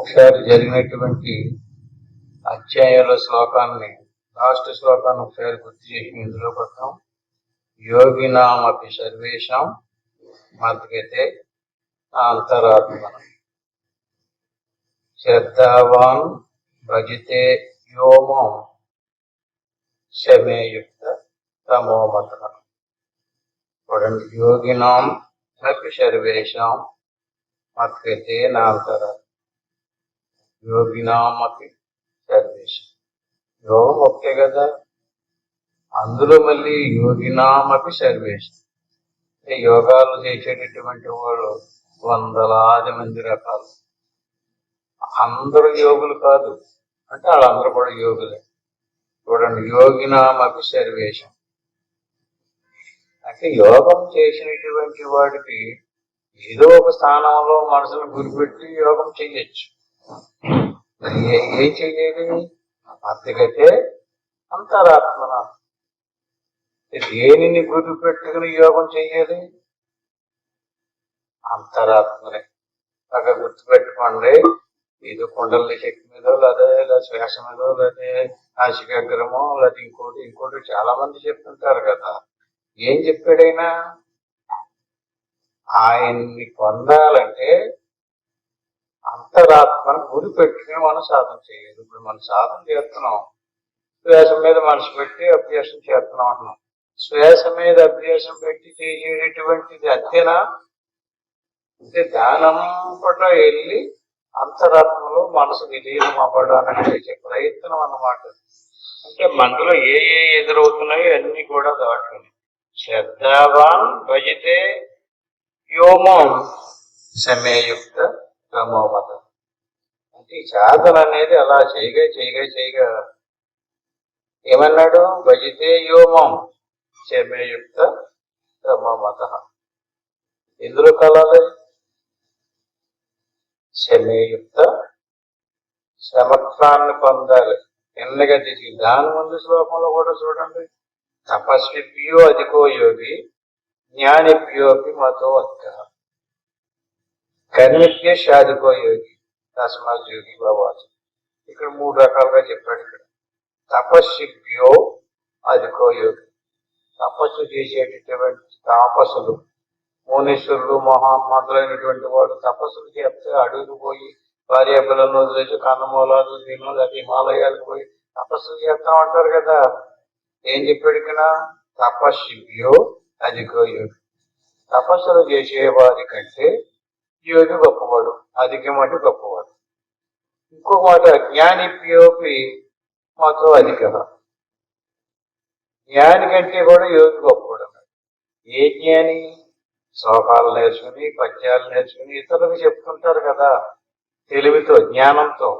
ఒకసారి జరిగినటువంటి అధ్యాయంలో శ్లోకాన్ని లాస్ట్ శ్లోకాన్ని ఒకసారి గుర్తు చేసి ఇందులో పడతాం. యోగినామపి సర్వేషాం మద్గతే అంతరాత్మ శ్రద్ధావాన్ భజితే వ్యోమం శమేయుక్త తమోమత. చూడండి, యోగినాం అపి సర్వేషాం మద్గతే నాంతరాత్మ. యోగినామపి సర్వేషాం, యోగం ఒకే కదా, అందులో మళ్ళీ యోగినామపి సర్వేషం. యోగాలు చేసేటటువంటి వాళ్ళు వందలాది మంది రకాలు. అందరూ యోగులు కాదు అంటే వాళ్ళందరూ కూడా యోగులే. చూడండి, యోగినామపి సర్వేషం అంటే యోగం చేసినటువంటి వాడికి ఏదో ఒక స్థానంలో మనసును గురిపెట్టి యోగం చెయ్యొచ్చు. ఏం చెయ్యాలి? అతిగతే అంతరాత్మన. దేనిని గురి పెట్టుకుని యోగం చెయ్యాలి? అంతరాత్మనే. బాగా గుర్తుపెట్టుకోండి, ఇది కుండలి శక్తి మీదో లేదా శ్వాస మీదో లేదా నాసికాగ్రమో లేదా ఇంకోటి చాలా మంది చెప్తుంటారు కదా. ఏం చెప్పాడైనా? ఆయన్ని పొందాలంటే అంతరాత్మను గురి పెట్టుకుని మనం సాధన చేయాలి. ఇప్పుడు మనం సాధన చేస్తున్నాం, శ్వాస మీద మనసు పెట్టి అభ్యాసం చేస్తున్నాం అంటున్నాం. శ్వాస మీద అభ్యాసం పెట్టి చేసేటటువంటిది అంతేనా? అంటే దానంపట వెళ్ళి అంతరాత్మలో మనసు విలీనం అవ్వడానికి చేసే ప్రయత్నం అన్నమాట. అంటే మనలో ఏ ఎదురవుతున్నాయో అన్ని కూడా దాటుకుని శ్రద్ధావాన్ భజితే వ్యోమం సమేయుక్త తమోమత. అంటే ఈ సాధన అనేది అలా చేయగా ఏమన్నాడు? భజితే వ్యోమం సమేయుక్త తమోమత. ఎందులో కలాలి? శమేయుక్త, సమత్వాన్ని పొందాలి. ఎన్నగా తీసి దాని ముందు శ్లోకంలో కూడా చూడండి, తపస్విభ్యో అధికో యోగి జ్ఞానిభ్యోపి మతో అధిక కర్మిభ్య సాధికో యోగి తస్మాత్ యోగి భవాచ. ఇక్కడ 3 రకాలుగా చెప్పాడు. ఇక్కడ తపస్విభ్యో అధికో యోగి, తపస్సు చేసేటటువంటి తాపసులు, మునీశ్వరులు, మొదలైనటువంటి వాడు తపస్సులు చేస్తే అడుగుకు పోయి భార్యాపిల్లలను వదిలేసి కన్నమూలాలు దీనిలో లేదా హిమాలయాలకు పోయి తపస్సులు చేస్తామంటారు కదా. ఏం చెప్పాడు ఇక్కడ? తపస్విభ్యో అధికో యోగి. తపస్సులు చేసేవారి కంటే యోగి గొప్పవాడు, అధికమంటే గొప్పవాడు. ఇంకో మాట, జ్ఞానిభ్యోపి మాతో అధిక. జ్ఞాని కంటే కూడా యోగి గొప్పవాడు అన్నాడు. ఏ జ్ఞాని? శ్లోకాలు నేర్చుకుని పద్యాలు నేర్చుకుని ఇతరులకు చెప్తుంటారు కదా తెలివితో, జ్ఞానంతో.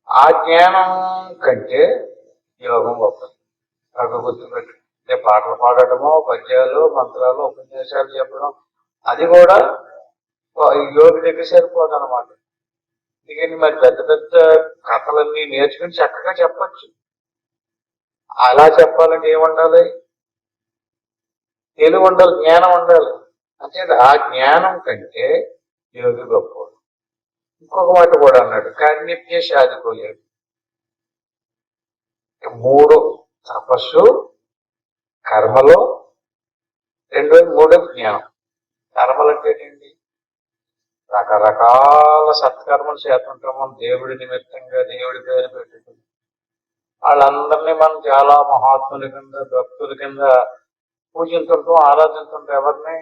ఆ జ్ఞానం కంటే యోగం గొప్పది. బాగా గుర్తుపెట్టు. పాటలు పాడటమో, పద్యాలు, మంత్రాలు, ఉపన్యాసాలు చెప్పడం, అది కూడా యోగి దగ్గర సరిపోదు అనమాట. ఎందుకని మరి పెద్ద పెద్ద కథలన్నీ నేర్చుకుని చక్కగా చెప్పచ్చు. అలా చెప్పాలంటే ఏముండాలి? తెలివి ఉండాలి, జ్ఞానం ఉండాలి. అంటే ఆ జ్ఞానం కంటే యోగి గొప్పవాడు. ఇంకొక మాట కూడా అన్నాడు, కర్మిభ్య సాధికో యోగి. 3 తపస్సు, కర్మలో 2 జ్ఞానం. కర్మలు అంటే ఏంటి? రకరకాల సత్కర్మలు చేస్తుంటాము దేవుడి నిమిత్తంగా, దేవుడి పేరు పెట్టుకుని. వాళ్ళందరినీ మనం చాలా మహాత్ముల కింద, భక్తుల కింద పూజించుంటాం, ఆరాధించుంటాం. ఎవరిని?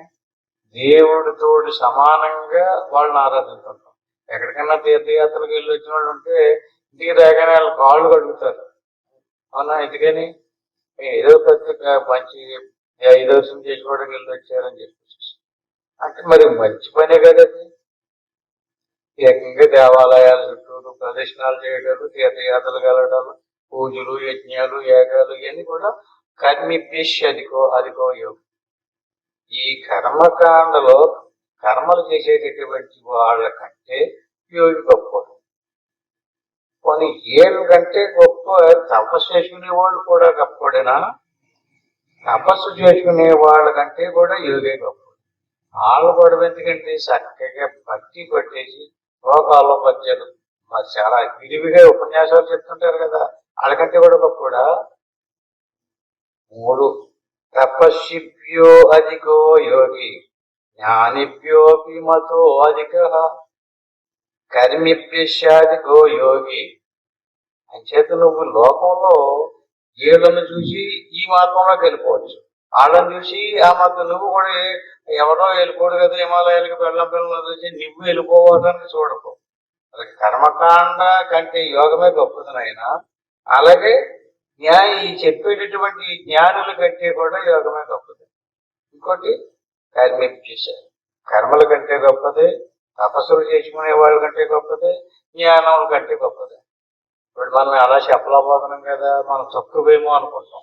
దేవుడితోటి సమానంగా వాళ్ళని ఆరాధించుంటాం. ఎక్కడికైనా తీర్థయాత్రలకు వెళ్ళి వచ్చిన వాళ్ళు ఉంటే ఇంటికి రాగానే వాళ్ళు కాళ్ళు కడుగుతారు. అవునా? ఎందుకని? ఏదో పెద్ద మంచి దర్శనం చేసుకోవడానికి వెళ్ళి వచ్చారని చెప్పేసి. అంటే మరి మంచి పనే కదా అది. ఏకంగా దేవాలయాల చుట్టూరు ప్రదర్శనాలు చేయడాలు, తీర్థయాత్రలు వెళ్ళడాలు, పూజలు, యజ్ఞాలు, యాగాలు, ఇవన్నీ కూడా కర్మిభ్య అధికో యోగం. ఈ కర్మకాండలో కర్మలు చేసేటటువంటి వాళ్ళ కంటే యోగి గొప్పవాడు. కొన్ని ఏళ్ళ కంటే గొప్ప తపస్సు చేసుకునే వాళ్ళు కూడా గొప్పవాడేనా? తపస్సు చేసుకునే వాళ్ళ కంటే కూడా యోగే గొప్పవాడు. వాళ్ళు కూడా ఎందుకంటే చక్కగా భక్తి పట్టేసి శ్లోకాల్లో పద్యాలు మరి చాలా విరివిగా ఉపన్యాసాలు చెప్తుంటారు కదా, వాళ్ళకంటే కూడా గొప్ప మూడు. తపస్విభ్యో అధికో యోగి జ్ఞానిభ్యోపి మతో అధిక కర్మిభ్యశాధికో యోగి. అంచేత నువ్వు లోకంలో ఏళ్ళను చూసి ఈ మార్గంలోకి వెళ్ళిపోవచ్చు, వాళ్ళని చూసి ఆ మధ్య నువ్వు కూడా ఎవరో వెళ్ళిపోడు కదా హిమాలయాలకు బెల్లం పిల్లలు చూసి నువ్వు వెళ్ళిపోవడానికి చూడకు. కర్మకాండ కంటే యోగమే గొప్పది నాయన. అలాగే ఈ చెప్పేటటువంటి జ్ఞానుల కంటే కూడా యోగమే గొప్పది. ఇంకోటి కర్మిభ్యశాది, కర్మల కంటే గొప్పది, తపస్సులు చేసుకునే వాళ్ళ కంటే గొప్పది, జ్ఞానముల కంటే గొప్పది. ఇప్పుడు మనం అలా చెప్పలేకపోతున్నాం కదా, మనం తక్కువేమో అనుకుంటాం.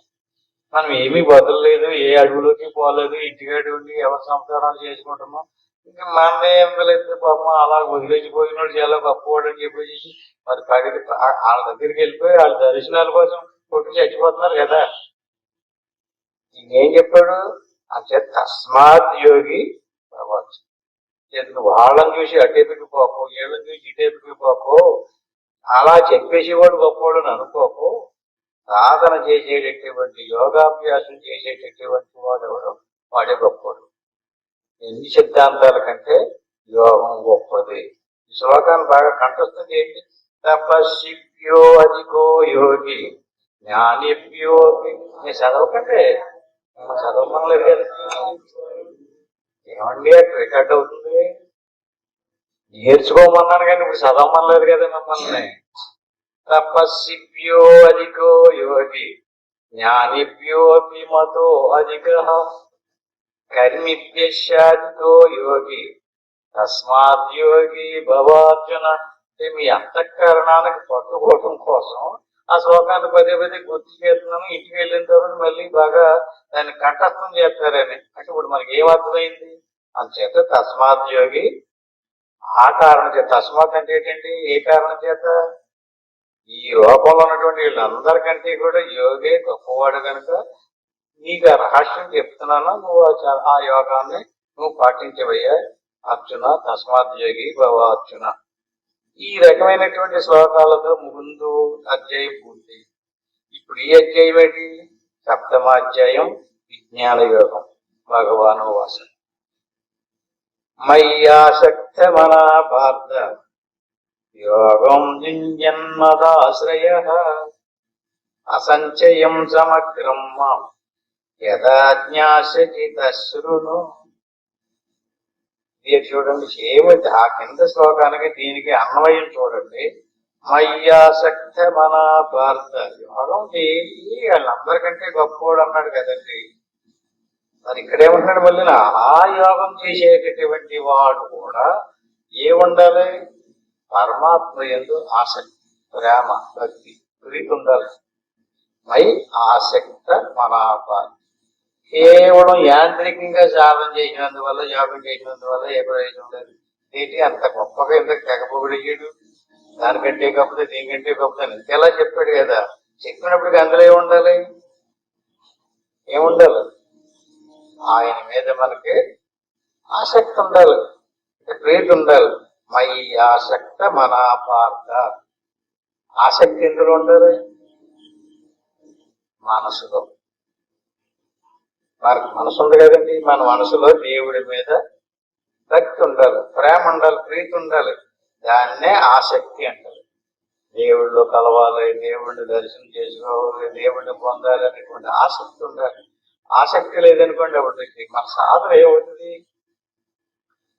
మనం ఏమీ బదులేదు, ఏ అడుగులోకి పోలేదు, ఇంటికాడి ఉండి ఎవరి సంసారాలు చేసుకుంటున్నాం. ఇంకా మనమే ఎంతలేదు పాపం అలా వదిలేసిపోయినాడు చాలా గొప్పవాడు అని చెప్పేసి మరి పడికి వాళ్ళ దగ్గరికి వెళ్ళిపోయి వాళ్ళ దర్శనాల కోసం కొట్టి చచ్చిపోతున్నారు కదా. ఇంకేం చెప్పాడు అంటే తస్మాత్ యోగి ప్రభావం. వాళ్ళని చూసి అటేపుకి పోకు, ఏళ్ళని చూసి ఇటేపుకి పోకు, అలా చెప్పేసేవాడు గొప్పవాడు అని అనుకోకు. సాధన చేసేటటువంటి యోగాభ్యాసం చేసేటటువంటి వాడెవడు వాడే గొప్పవాడు. ఎన్ని సిద్ధాంతాల కంటే యోగం గొప్పది. ఈ శ్లోకాన్ని బాగా కంఠస్థం చేయండి. తపస్విభ్యో అధికో యోగి జ్ఞానిభ్యో. నేను చదవకండి, చదవమనలేదు కదా. ఏమండి రికార్డ్ అవుతుంది, నేర్చుకోమన్నాను కానీ ఇప్పుడు చదవమనలేదు కదా మిమ్మల్ని. తపస్విభ్యో అధికో యోగి జ్ఞానిభ్యోపి మతో అధిక కర్మిభ్యశాధికో యోగి తస్మాత్ యోగి భవార్జున. అంటే మీ అంతఃకరణానికి పట్టుకోవటం కోసం ఆ శ్లోకాన్ని పదే పదే గుర్తు చేస్తున్నాను. ఇంటికి వెళ్ళిన తర్వాత మళ్ళీ బాగా దాన్ని కంఠస్థం చేస్తారని. అంటే ఇప్పుడు మనకి ఏమర్థమైంది అంచేత తస్మాత్ యోగి, ఆ కారణం చేత. తస్మాత్ అంటే ఏంటండి, ఏ కారణం చేత? ఈ లోకంలో ఉన్నటువంటి వీళ్ళందరికంటే కూడా యోగే గొప్పవాడు కనుక నీకు ఆ రహస్యం చెప్తున్నాను, నువ్వు ఆ యోగాన్ని నువ్వు పాటించవయ్యా అర్జున. తస్మాత్ యోగి భవ అర్జున. ఈ రకమైనటువంటి శ్లోకాలతో ముందు అధ్యాయం పూర్తి. ఇప్పుడు ఈ అధ్యాయం ఏంటి? సప్తమాధ్యాయం విజ్ఞాన యోగం. భగవాను వాస మయ్యాసక్త మనా పార్థ యోగం యుంజన్మదాశ్రయ అసంచయం సమగ్రం మాం యదా జ్ఞాస్యసి తశృణు. చూడండి, ఏమిటి ఆ కింద శ్లోకానికి దీనికి అన్వయం చూడండి. మయ్యాసక్త మనా పార్థ. యోగం చేయి వాళ్ళందరికంటే గొప్పవాడు అన్నాడు కదండి. మరి ఇక్కడేమంటున్నాడు మళ్ళీ, ఆ యోగం చేసేటటువంటి వాడు కూడా ఏముండాలి? పరమాత్మ యందు ఆసక్తి, ప్రేమ, భక్తి, ప్రీతి ఉండాలి. మై ఆసక్త మనాపార్థ. కేవలం యాంత్రికంగా సాధన చేసినందువల్ల, యోగం చేసినందువల్ల ఏ ప్రయోజనం లేదు. ఏంటి అంత గొప్పగా ఎందుకు తెగపోగడిగాడు? దానికంటే గొప్పది, దీనికంటే గొప్పది ఇంకెలా చెప్పాడు కదా. చెప్పినప్పటికీ అందులో ఏముండాలి? ఏముండాలి? ఆయన మీద మనకి ఆసక్తి ఉండాలి, ప్రీతి ఉండాలి. మై ఆసక్త మనాపార్థ. ఆసక్తి ఎందులో ఉండాలి? మనసులో. మనకు మనసు ఉంది కదండి, మన మనసులో దేవుడి మీద భక్తి ఉండాలి, ప్రేమ ఉండాలి, ప్రీతి ఉండాలి. దాన్నే ఆసక్తి అంటారు. దేవుళ్ళు కలవాలి, దేవుడిని దర్శనం చేసుకోవాలి, దేవుడిని పొందాలి అనేటువంటి ఆసక్తి ఉండాలి. ఆసక్తి లేదనుకోండి ఎవరికి మన సాధన ఏమవుతుంది?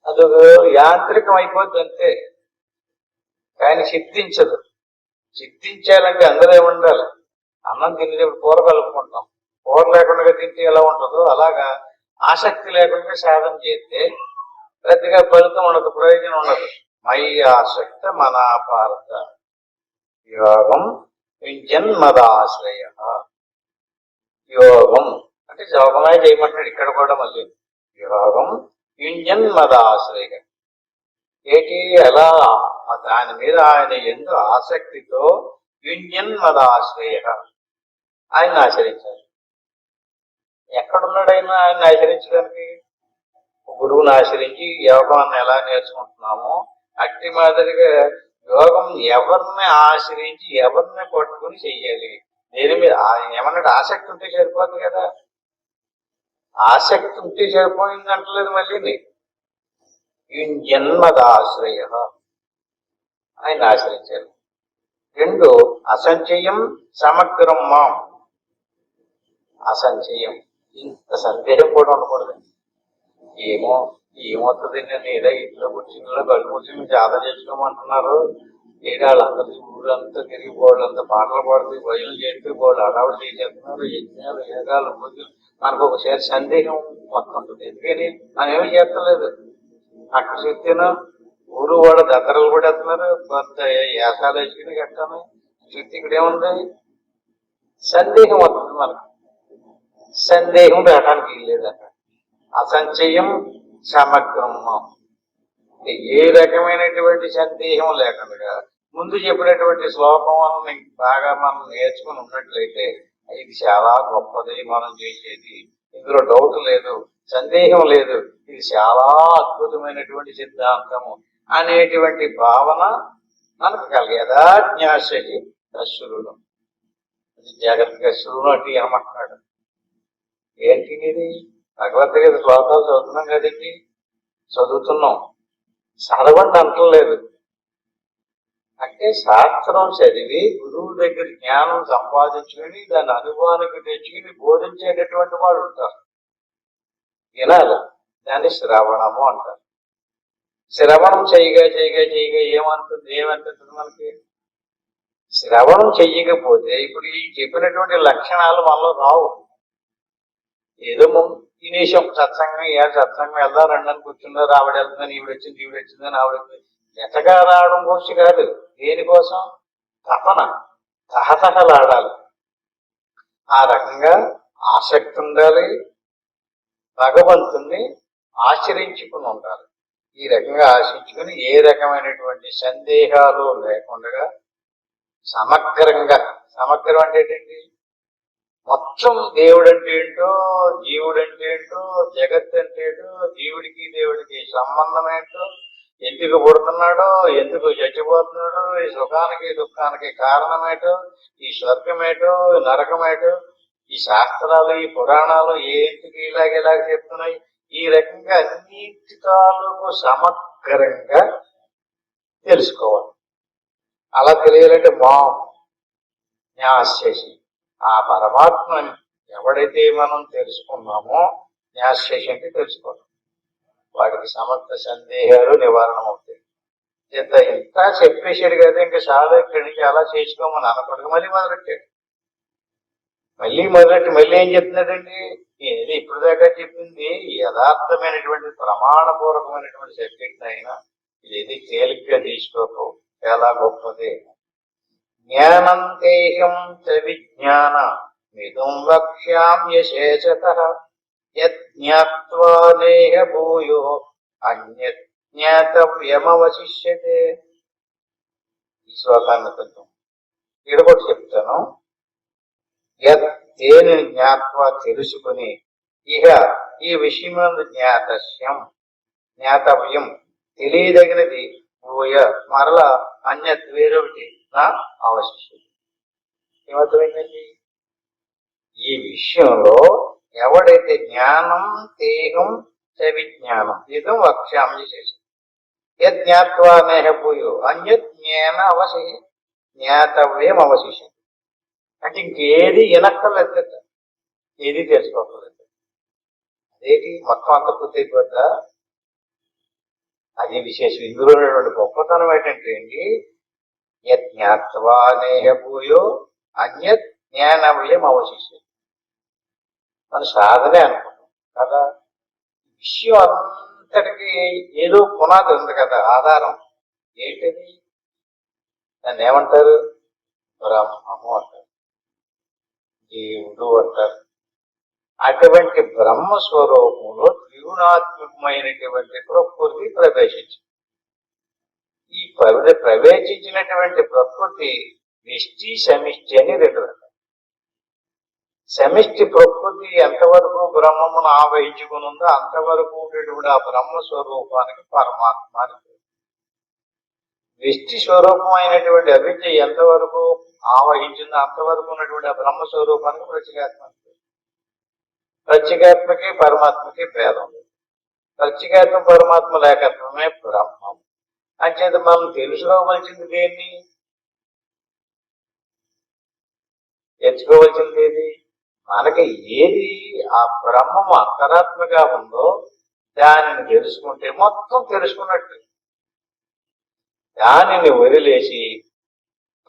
అదొక యాంత్రికం అయిపోద్ది అంతే, కానీ సిద్ధించదు. సిద్ధించాలంటే అందరూ ఏముండాలి? అన్నం తినేటప్పుడు కూర కలుపుకుంటాం, కూర లేకుండా తింటే ఎలా ఉంటుందో అలాగా ఆసక్తి లేకుండా సాధన చేస్తే పెద్దగా ఫలితం ఉండదు, ప్రయోజనం ఉండదు. మై ఆసక్త మనాపార్థ యోగం జన్మదాశ్రయ. యోగం అంటే యోగమే చేయమంటాడు ఇక్కడ కూడా. మళ్ళీ యోగం యుంజన్మదాశ్రయ. ఏటి ఎలా? దాని మీద ఆయన ఎందు ఆసక్తితో యుంజన్మదాశ్రయ, ఆయన ఆశ్రయించాలి. ఎక్కడున్నాడు ఆయన? ఆయన ఆశ్రయించడానికి గురువుని ఆశ్రయించి యోగాన్ని ఎలా నేర్చుకుంటున్నామో అట్టి మాదిరిగా యోగం ఎవరిని ఆశ్రయించి ఎవరిని పట్టుకుని చెయ్యాలి. దేని మీద ఏమన్నాడు, ఆసక్తి ఉంటే సరిపోతుంది కదా. ఆసక్తి ఉంటే సరిపోయింది అంటలేదు మళ్ళీ. జన్మదాశ్రయ ఆయన ఆశ్రయించారు. 2 అసంచయం సమగ్రం మాం. అసంచయం, ఇంత సందేహం కూడా ఉండకూడదండి. ఏమవుతుంది, నేను ఏదో ఇంట్లో కూర్చుని కళ్ళు కూర్చుని జాతర చేసుకోమంటున్నారు, ఏదో వాళ్ళందరూ ఊరంతా తిరిగి వాళ్ళంతా పాటలు పాడుతూ బయలు చేస్తూ వాళ్ళు అడవులు చేసేస్తున్నారు, యజ్ఞాలు యోగాలు పూజలు. మనకు ఒకసారి సందేహం వస్తుంటుంది. ఎందుకని మనం ఏమి చేస్తలేదు. అక్కడ చూస్తేనో ఊరు వాళ్ళు దత్తరలు కూడా వేస్తున్నారు, కొంత యాసాలు వేసుకుని కట్టాను. చూస్తే ఇక్కడ ఏముంది, సందేహం వస్తుంది మనకు. సందేహం రావడానికి వీల్లేదట. అసంచయం సమగ్రమం, ఏ రకమైనటువంటి సందేహం లేకుండా ముందు చెప్పినటువంటి శ్లోకం బాగా మనం నేర్చుకుని ఉన్నట్లయితే ఇది చాలా గొప్పది మనం చేసేది, ఇందులో డౌట్ లేదు, సందేహం లేదు, ఇది చాలా అద్భుతమైనటువంటి సిద్ధాంతము అనేటువంటి భావన మనకు కలిగేదా. జ్ఞాసకి అశ్రుడు, జాగ్రత్తగా శృణు అంటే ఏమంటున్నాడు, ఏంటి ఇది భగవద్గీత శ్లోకాలు చదువుతున్నాం కదండి, చదువుతున్నాం, చదవండి అంటలేదు. అంటే శాస్త్రం చదివి గురువు దగ్గర జ్ఞానం సంపాదించుకుని దాని అనుభవానికి తెచ్చుకుని బోధించేటటువంటి వాడు ఉంటారు. వినాలి, దాన్ని శ్రవణము అంటారు. శ్రవణం చేయగా ఏమనిపిస్తుంది మనకి, శ్రవణం చెయ్యకపోతే ఇప్పుడు ఈ చెప్పినటువంటి లక్షణాలు మనలో రావు. ఏదో తినేసాం, సత్సంగం వెళ్దాం రండి అని కూర్చున్నారు, ఆవిడ వెళ్తుందని ఈవిడ వచ్చిందని ఆవిడ ఎతగా రావడం కోసం కాదు, దేనికోసం, తపన తహతహలాడాలి. ఆ రకంగా ఆసక్తి ఉండాలి, భగవంతుణ్ణి ఆచరించుకుని ఉండాలి. ఈ రకంగా ఆశించుకుని ఏ రకమైనటువంటి సందేహాలు లేకుండా సమగ్రం అంటే ఏంటి, మొత్తం దేవుడు అంటే ఏంటో, జీవుడు అంటే ఏంటో, జగత్ అంటే ఏంటో, జీవుడికి దేవుడికి సంబంధం ఏంటో, ఎందుకు పుడుతున్నాడో, ఎందుకు చచ్చిపోతున్నాడో, ఈ సుఖానికి దుఃఖానికి కారణమేటో, ఈ స్వర్గమేటో నరకమేటో, ఈ శాస్త్రాలు ఈ పురాణాలు ఎందుకు ఇలాగ చెప్తున్నాయి, ఈ రకంగా అన్నిటి తాలూకు సమగ్రంగా తెలుసుకోవాలి. అలా తెలియాలంటే న్యాసేసి ఆ పరమాత్మని ఎవడైతే మనం తెలుసుకున్నామో, న్యాసేసి అంటే తెలుసుకోవాలి, వాడికి సమస్త సందేహాలు నివారణ అవుతాయి. ఇంత చెప్పేశాడు కదా, ఇంకా చాలా ఇక్కడి నుంచి అలా చేసుకోమని అనకూడదు. మళ్ళీ ఏం చెప్తున్నాడండి, ఏది ఇప్పుడు దాకా చెప్పింది యథార్థమైనటువంటి ప్రమాణపూర్వకమైనటువంటి సబ్జెక్ట్ అయినా ఇది తేలిగ్గా తీసుకోకు, చాలా గొప్పది. జ్ఞానం తేహం చ విజ్ఞాన మిదుం వక్ష్యామ్యశేషతః యజ్ఞాత్వా నేహ భూయో అన్యత్ జ్ఞాతవ్యమవశిష్యతే. ఈ శ్లోకాన్ని కొంచెం ఇడగొట్టి చెప్తాను. దేని జ్ఞాత్వ తెలుసుకుని, ఇహ ఈ విషయమందు జ్ఞాతవ్యం తెలియదగినది, భూయ మరలా అన్యత్ వేరొకటి నా అవశిష్యం. ఏమర్థమైందండి, ఈ విషయంలో ఎవడైతే జ్ఞానం తేహం చ విజ్ఞానం ఇదం వక్ష్యామి చేసి యజ్ఞాత్వా నేహ భూయో అన్యత్ జ్ఞాన జ్ఞాతవ్యం అవశిష్యం. అంటే ఇంకేది వినక్కర్లేదు, ఏది తెలుసుకోకర్లేదు. అదేంటి మొత్తం అంత పూర్తయిపోద్దా, అది విశేషం. ఇందులో ఉన్నటువంటి గొప్పతనం ఏంటంటే అండి, యజ్ఞాత్వా నేహ భూయో అన్యత్ జ్ఞానవ్యం అవశిష్యం. మన సాధనే అనుకుంటాం కదా, విషయం అంతటికి ఏదో పునాది ఉంది కదా, ఆధారం ఏంటిది, దాన్ని ఏమంటారు, బ్రహ్మము అంటారు, దేవుడు అంటారు. అటువంటి బ్రహ్మస్వరూపంలో త్రిగుణాత్మకమైనటువంటి ప్రకృతి ప్రవేశించింది. ఈ ప్రవేశించినటువంటి ప్రకృతి వ్యష్టి సమిష్టి అని 2 రకాలు. సమిష్టి ప్రకృతి ఎంతవరకు బ్రహ్మమును ఆవహించుకుని ఉందో అంతవరకు ఉండేటువంటి ఆ బ్రహ్మస్వరూపానికి పరమాత్మ అని. వ్యష్టి స్వరూపం అయినటువంటి అవిద్య ఎంతవరకు ఆవహించిందో అంతవరకు ఉన్నటువంటి ఆ బ్రహ్మ స్వరూపానికి ప్రత్యేగాత్మ. ప్రత్యేగాత్మకి పరమాత్మకి భేదం. ప్రత్యేగాత్మ పరమాత్మ లేకత్వమే బ్రహ్మం. అంచేత మనం తెలుసుకోవలసింది దేన్ని? తెలుసుకోవలసింది ఏది? మనకి ఏది ఆ బ్రహ్మము అంతరాత్మగా ఉందో దానిని తెలుసుకుంటే మొత్తం తెలుసుకున్నట్టు. దానిని వదిలేసి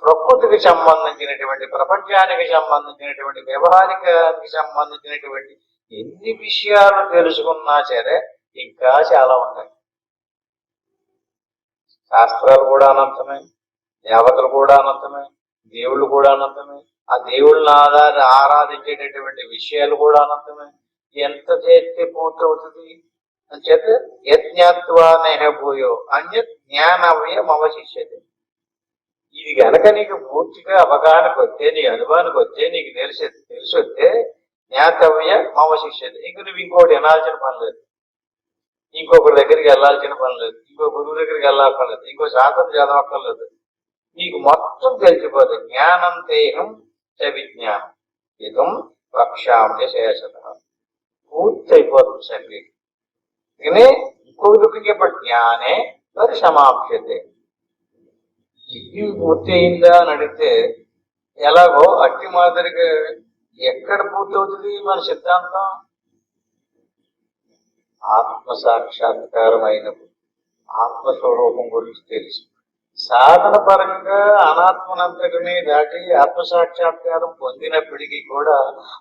ప్రకృతికి సంబంధించినటువంటి, ప్రపంచానికి సంబంధించినటువంటి, వ్యవహారికానికి సంబంధించినటువంటి ఎన్ని విషయాలు తెలుసుకున్నా సరే ఇంకా చాలా ఉంటాయి. శాస్త్రాలు కూడా అనంతమే, దేవతలు కూడా అనంతమే, దేవుళ్ళు కూడా అనంతమే, ఆ దేవుళ్ళని ఆరాధించేటటువంటి విషయాలు కూడా అనంతమే. ఎంత చేస్తే పూర్తవుతుంది అని చేత యజ్ఞాత్వా నేహపోయో అన్యత్ జ్ఞానవ్యం అవశిష్యతే. ఇది గనక నీకు పూర్తిగా అవగాహనకు వస్తే, నీ అనుభవానికి వస్తే, నీకు తెలిసొస్తే జ్ఞాతవ్యం అవశిష్యతే. ఇంక నువ్వు ఇంకోటి వినాల్సిన పని లేదు, ఇంకొకరి దగ్గరికి వెళ్ళాల్సిన పని లేదు, ఇంకో గురువు దగ్గరికి వెళ్ళాలక్కర్లేదు, ఇంకో శాస్త్రం చదవక్కర్లేదు. నీకు మొత్తం తెలిసిపోతుంది. జ్ఞానం దేహం చ విజ్ఞానం ఇదం వక్ష్యామ్య శేషత. పూర్తి అయిపోతుంది శరీరం. కానీ ఇంకొకరికి చెప్పండి, జ్ఞానే మరి సమాప్యతే. యజ్ఞం పూర్తి అయిందా అని అడిగితే ఎలాగో అట్టి మాదిరిగా ఎక్కడ పూర్తవుతుంది మన సిద్ధాంతం? ఆత్మ సాక్షాత్కారం అయినప్పుడు, ఆత్మస్వరూపం గురించి తెలుసు. సాధన పరంగా అనాత్మనంతటిని దాటి ఆత్మసాక్షాత్కారం పొందినప్పటికీ కూడా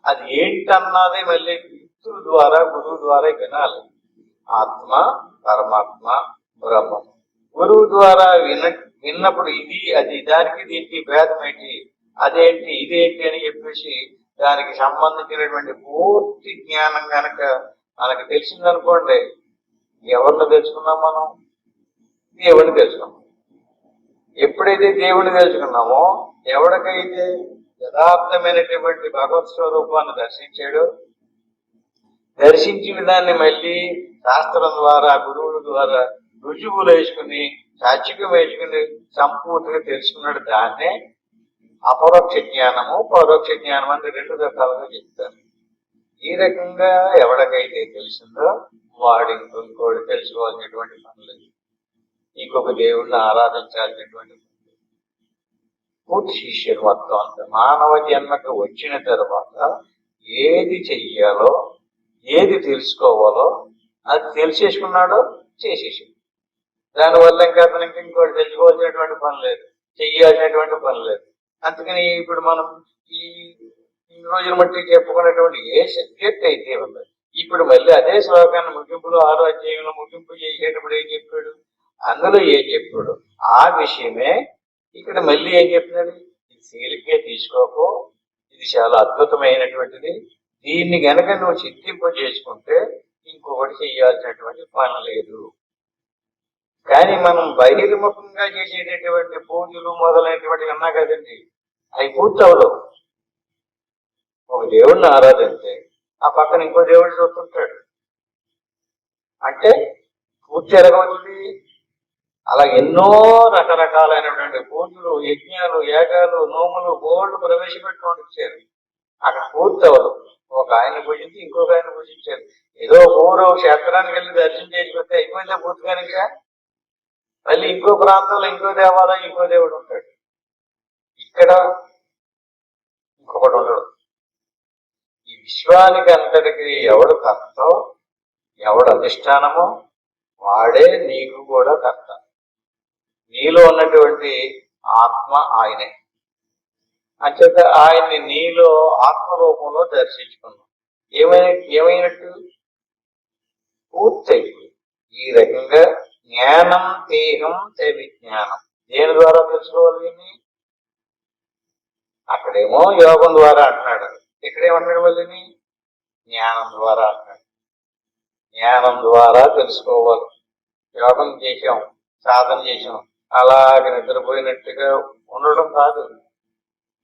అది ఏంటన్నది మళ్ళీ వ్యక్తుల ద్వారా, గురువు ద్వారా వినాలి. ఆత్మ, పరమాత్మ, బ్రహ్మం. గురువు ద్వారా విన్నప్పుడు ఇది అది, దానికి దీనికి భేదం ఏంటి, అదేంటి ఇదేంటి అని చెప్పేసి దానికి సంబంధించినటువంటి పూర్తి జ్ఞానం కనుక మనకు తెలిసిందనుకోండి, ఎవరిని తెలుసుకున్నాం మనం? దేవుడిని తెలుసుకున్నాం. ఎప్పుడైతే దేవుడిని తెలుసుకున్నామో, ఎవరికైతే యథార్థమైనటువంటి భగవత్ స్వరూపాన్ని దర్శించాడో, దర్శించిన దాన్ని మళ్ళీ శాస్త్రం ద్వారా, గురువుల ద్వారా రుజువులు వేసుకుని, సాత్వికం వేసుకుని సంపూర్తిగా తెలుసుకున్నాడు. దాన్నే అపరోక్ష జ్ఞానము, పరోక్ష జ్ఞానం అని రెండు రకాలుగా చెప్తారు. ఈ రకంగా ఎవరికైతే తెలిసిందో వాడు ఇంకోటి తెలుసుకోవాల్సినటువంటి పని లేదు, ఇంకొక దేవుడిని ఆరాధించాల్సినటువంటి పని లేదు. పూర్తి శిష్యులు మొత్తం అంత మానవ జన్మకు వచ్చిన తర్వాత ఏది చెయ్యాలో, ఏది తెలుసుకోవాలో అది తెలిసేసుకున్నాడో చేసేసాడు. దానివల్ల ఇంకా అతనికి ఇంకోటి తెలుసుకోవాల్సినటువంటి పని లేదు, చెయ్యాల్సినటువంటి పని లేదు. అందుకని ఇప్పుడు మనం ఈ రోజుల మట్టి చెప్పుకున్నటువంటి ఏ సబ్జెక్ట్ అయితే ఉంది, ఇప్పుడు మళ్ళీ అదే శ్లోకాన్ని ముగింపులో 6వ అధ్యాయంలో ముగింపు చేసేటప్పుడు ఏం చెప్పాడు, అందులో ఏం చెప్పాడు ఆ విషయమే ఇక్కడ మళ్ళీ ఏం చెప్తున్నాడు. ఇది తేలిగ్గా తీసుకోకు, ఇది చాలా అద్భుతమైనటువంటిది, దీన్ని గనక నువ్వు చిత్తింపు చేసుకుంటే ఇంకొకటి చెయ్యాల్సినటువంటి పని లేదు. కానీ మనం బహిర్ముఖంగా చేసేటటువంటి పూజలు మొదలైనటువంటి అన్నా కదండి, అవి పూర్తి అవదు. ఒక దేవుడిని ఆరాధిస్తే ఆ పక్కన ఇంకో దేవుడు చూస్తుంటాడు అంటే పూర్తి ఎలాగవుతుంది? అలా ఎన్నో రకరకాలైనటువంటి పూజలు, యజ్ఞాలు, యాగాలు, నోములు బోర్డు ప్రవేశపెట్టుకోండి ఇచ్చారు. అక్కడ పూర్తి అవ్వదు. ఒక ఆయన పూజించి ఇంకొక ఆయన పూజించారు. ఏదో ఊరు క్షేత్రానికి వెళ్ళి దర్శనం చేసుకొస్తే అయిపోయిందా పూర్తిగా? ఇంకా మళ్ళీ ఇంకో ప్రాంతంలో ఇంకో దేవాలయం, ఇంకో దేవుడు ఉంటాడు. ఇక్కడ ఇంకొకటి ఉండడు. ఈ విశ్వానికి అంతటికి ఎవడు కర్తో, ఎవడు అధిష్టానమో వాడే నీకు కూడా కర్త. నీలో ఉన్నటువంటి ఆత్మ ఆయనే. అంచేత ఆయన్ని నీలో ఆత్మరూపంలో దర్శించుకున్నాం. ఏమైనట్టు? పూర్తయిపోయి. ఈ రకంగా జ్ఞానం దేహం చ విజ్ఞానం. దేని ద్వారా తెలుసుకోవాలి దీన్ని? అక్కడేమో యోగం ద్వారా అంటున్నాడు, ఇక్కడేమంటున్నాడు మళ్ళీ జ్ఞానం ద్వారా అంటున్నాడు. జ్ఞానం ద్వారా తెలుసుకోవాలి. యోగం చేసాం, సాధన చేసాం, అలాగే నిద్రపోయినట్టుగా ఉండడం కాదు.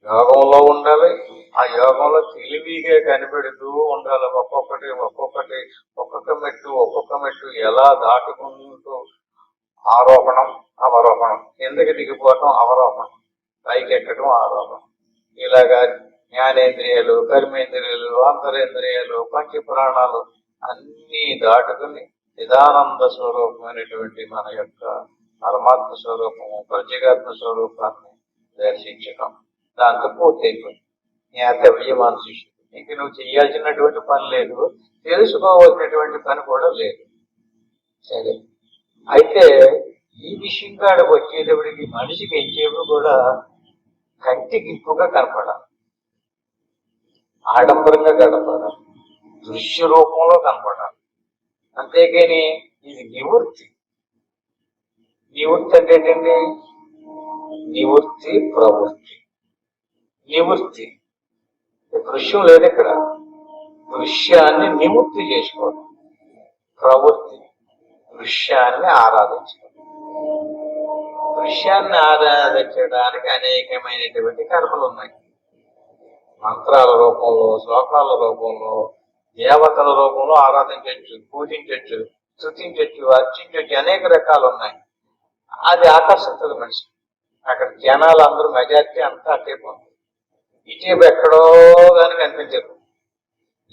యోగంలో ఉండాలి. ఆ యోగంలో తెలివిగా కనిపెడుతూ ఉండాలి. ఒక్కొక్క మెట్టు ఎలా దాటుకుంటూ ఆరోపణం అవరోహణం, కిందకి దిగిపోవటం అవరోహణం, పైకి ఎక్కడం ఆరోహణం. ఇలాగా జ్ఞానేంద్రియాలు, కర్మేంద్రియాలు, అంతరేంద్రియాలు, పంచప్రాణాలు అన్నీ దాటుకుని నిదానంద స్వరూపమైనటువంటి మన యొక్క పరమాత్మ స్వరూపము, ప్రత్యేగాత్మ స్వరూపాన్ని దర్శించడం దాంతో పూర్తయిపోయింది. జ్ఞాతవ్యమాన శిష్యుడు. ఇంక నువ్వు చేయాల్సినటువంటి పని లేదు, తెలుసుకోవాల్సినటువంటి పని కూడా లేదు. సరే, అయితే ఈ విషయం కాడకు వచ్చేటప్పటికి మనిషికి ఎంచేపు కూడా కంటికి ఇంపుగా కనపడాలి, ఆడంబరంగా కనపడాలి, దృశ్య రూపంలో కనపడాలి. అంతేకాని ఇది నివృత్తి. నివృత్తి అంటే ఏంటండి? నివృత్తి, ప్రవృత్తి. నివృత్తి దృశ్యం లేదు ఇక్కడ, దృశ్యాన్ని నివృత్తి చేసుకోవడం. ప్రవృత్తి దృశ్యాన్ని ఆరాధించడం. దృశ్యాన్ని ఆరాధించడానికి అనేకమైనటువంటి కర్మలు ఉన్నాయి. మంత్రాల రూపంలో, శ్లోకాల రూపంలో, దేవతల రూపంలో ఆరాధించవచ్చు, పూజించవచ్చు, స్తుతించవచ్చు, అర్చించవచ్చు, అనేక రకాలు ఉన్నాయి. అది ఆకర్షిస్తుంది మనిషి. అక్కడ జనాలు అందరూ మెజార్టీ అంతా అట్టే పోతుంది. ఇటేపు ఎక్కడో కానీ కనిపించదు.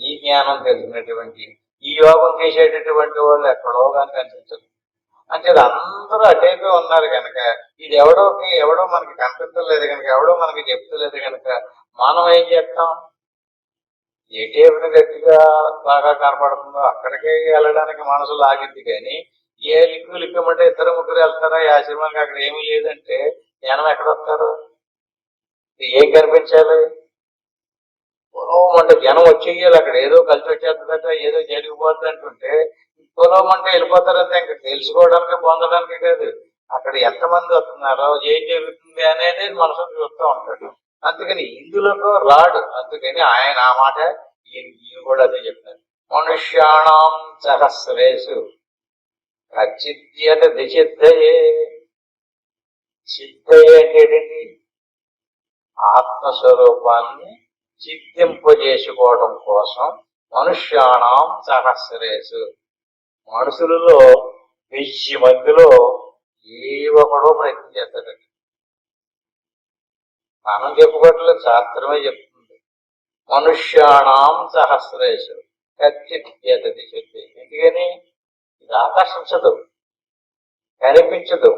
ఈ జ్ఞానం తెలిసినటువంటి, ఈ యోగం చేసేటటువంటి వాళ్ళు ఎక్కడో కానీ కనిపించదు. అంటే అందరూ అటేపే ఉన్నారు కనుక ఇది ఎవడో మనకి కనిపించలేదు కనుక, ఎవడో మనకి చెప్తలేదు కనుక మనం ఏం చేస్తాం? ఏ టేపుని గట్టిగా బాగా కనపడుతుందో అక్కడికే వెళ్ళడానికి మనసు లాగింది. కానీ ఏ లిక్కమంటే ఇద్దరు ముగ్గురు వెళ్తారా ఈ ఆశ్రమానికి? అక్కడ ఏమీ లేదంటే జనం ఎక్కడ వస్తారు? ఏం కనిపించాలి? పొలం అంటే జనం వచ్చేయాలి, అక్కడ ఏదో కలిసి వచ్చేస్తుందట, ఏదో జరిగిపోద్ది అంటుంటే పొలం అంటే వెళ్ళిపోతారంటే ఇంకా తెలుసుకోవడానికి, పొందడానికి కాదు. అక్కడ ఎంతమంది వస్తున్నారో, ఏం జరుగుతుంది అనేది మనసును చూస్తూ ఉంటాడు. అందుకని ఇందులోకి రాడు. అందుకని ఆయన ఆ మాట ఈయన కూడా అదే చెప్తారు. మనుష్యాణం సహస్రేషు కచ్చిద్యత దిచిద్దయే. సిద్ధయే అంటే ఏంటి? ఆత్మస్వరూపాన్ని చిత్తింపజేసుకోవడం కోసం మనుష్యాణం సహస్రేషు, మనుషులలో 1000 మందిలో ఏ ఒకడో ప్రయత్నం చేస్తాడండి. మనం చెప్పుకోవట్లేదు, శాస్త్రమే చెప్తుంది. మనుష్యాణం సహస్రేషు కచ్చిద్యతది శక్తి. ఎందుకని? ఇది ఆకర్షించదు, కనిపించదు.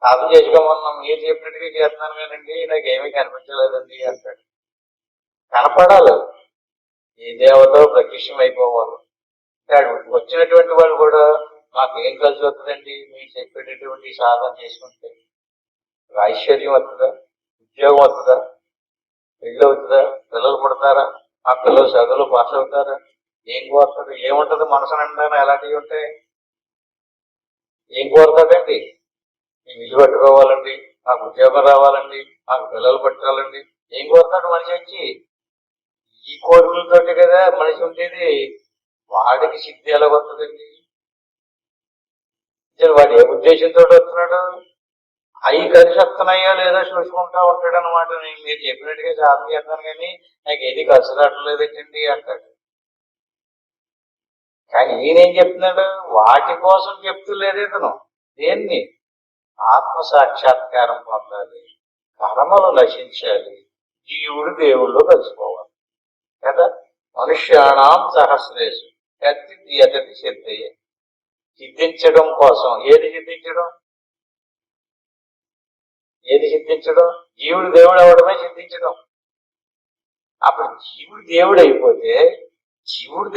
సాధన చేసుకోమన్నాం, మీరు చెప్పినట్టుగా చేస్తున్నాను కానండి నాకేమీ కనిపించలేదండి అంటాడు. కనపడాలి, ఏ దేవతో ప్రత్యక్షం అయిపోవాలి. వచ్చినటువంటి వాళ్ళు కూడా మాకేం కలిసి వస్తుందండి మీరు చెప్పేటటువంటి సాధన చేసుకుంటే? ఐశ్వర్యం వస్తుందా? ఉద్యోగం వస్తుందా? పెళ్ళి అవుతుందా? పిల్లలు పుడతారా? ఆ పిల్లలు చదువులు పాస్ అవుతారా? ఏం కోరుతాడు? ఏముంటది మనసు నిండా? ఎలాంటివి ఉంటాయి? ఏం కోరుతాడండి? మేము ఇల్లు పట్టుకోవాలండి, నాకు ఉద్యోగం రావాలండి, నాకు పిల్లలు పట్టుకోవాలండి. ఏం కోరుతాడు మనిషి వచ్చి? ఈ కోరికలతోటి కదా మనిషి ఉండేది. వాడికి సిద్ధి ఎలా వస్తుందండి? వాడు ఏ ఉద్దేశంతో వస్తున్నాడు? అవి కలిసి వస్తున్నాయో లేదో చూసుకుంటా ఉంటాడు అనమాట. నేను మీరు చెప్పినట్టుగా సాధన చేస్తాను కానీ నాకు ఏది కలిసి రావట్లేదండి అంటాడు. కానీ ఈయనేం చెప్తున్నాడు? వాటి కోసం చెప్తులేదు ఇతను. దేన్ని? ఆత్మ సాక్షాత్కారం పొందాలి, కర్మలు నశించాలి, జీవుడు దేవుళ్ళు కలిసిపోవాలి కదా. మనుష్యాణం సహస్రేషు కచ్చిద్యతది సిద్ధయే. సిద్ధించడం కోసం ఏది సిద్ధించడం? ఏది సిద్ధించడం? జీవుడు దేవుడు అవడమే సిద్ధించడం. అప్పుడు జీవుడు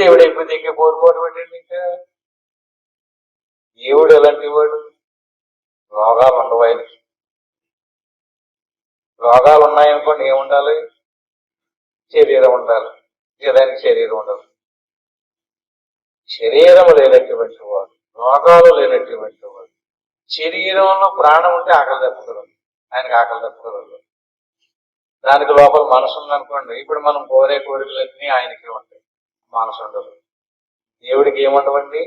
దేవుడైపోతే ఇంకా కోరుకోవడం ఏంటండి? ఇంకా దేవుడు ఎలాంటి వాడు? రోగాలు ఉండవు ఆయనకి. రోగాలు ఉన్నాయనుకోండి, ఏముండాలి? శరీరం ఉండాలి. దానికి శరీరం ఉండదు. శరీరం లేనటువంటి వాడు, రోగాలు లేనటువంటి వాడు. శరీరంలో ప్రాణం ఉంటే ఆకలి తప్పుకోరు, ఆయనకి ఆకలి తప్పుకోరు. దానికి లోపల మనసు ఉందనుకోండి, ఇప్పుడు మనం కోరే కోరికలన్నీ ఆయనకి ఉంటాయి, మనసు ఉండదు. దేవుడికి ఏముండవండి?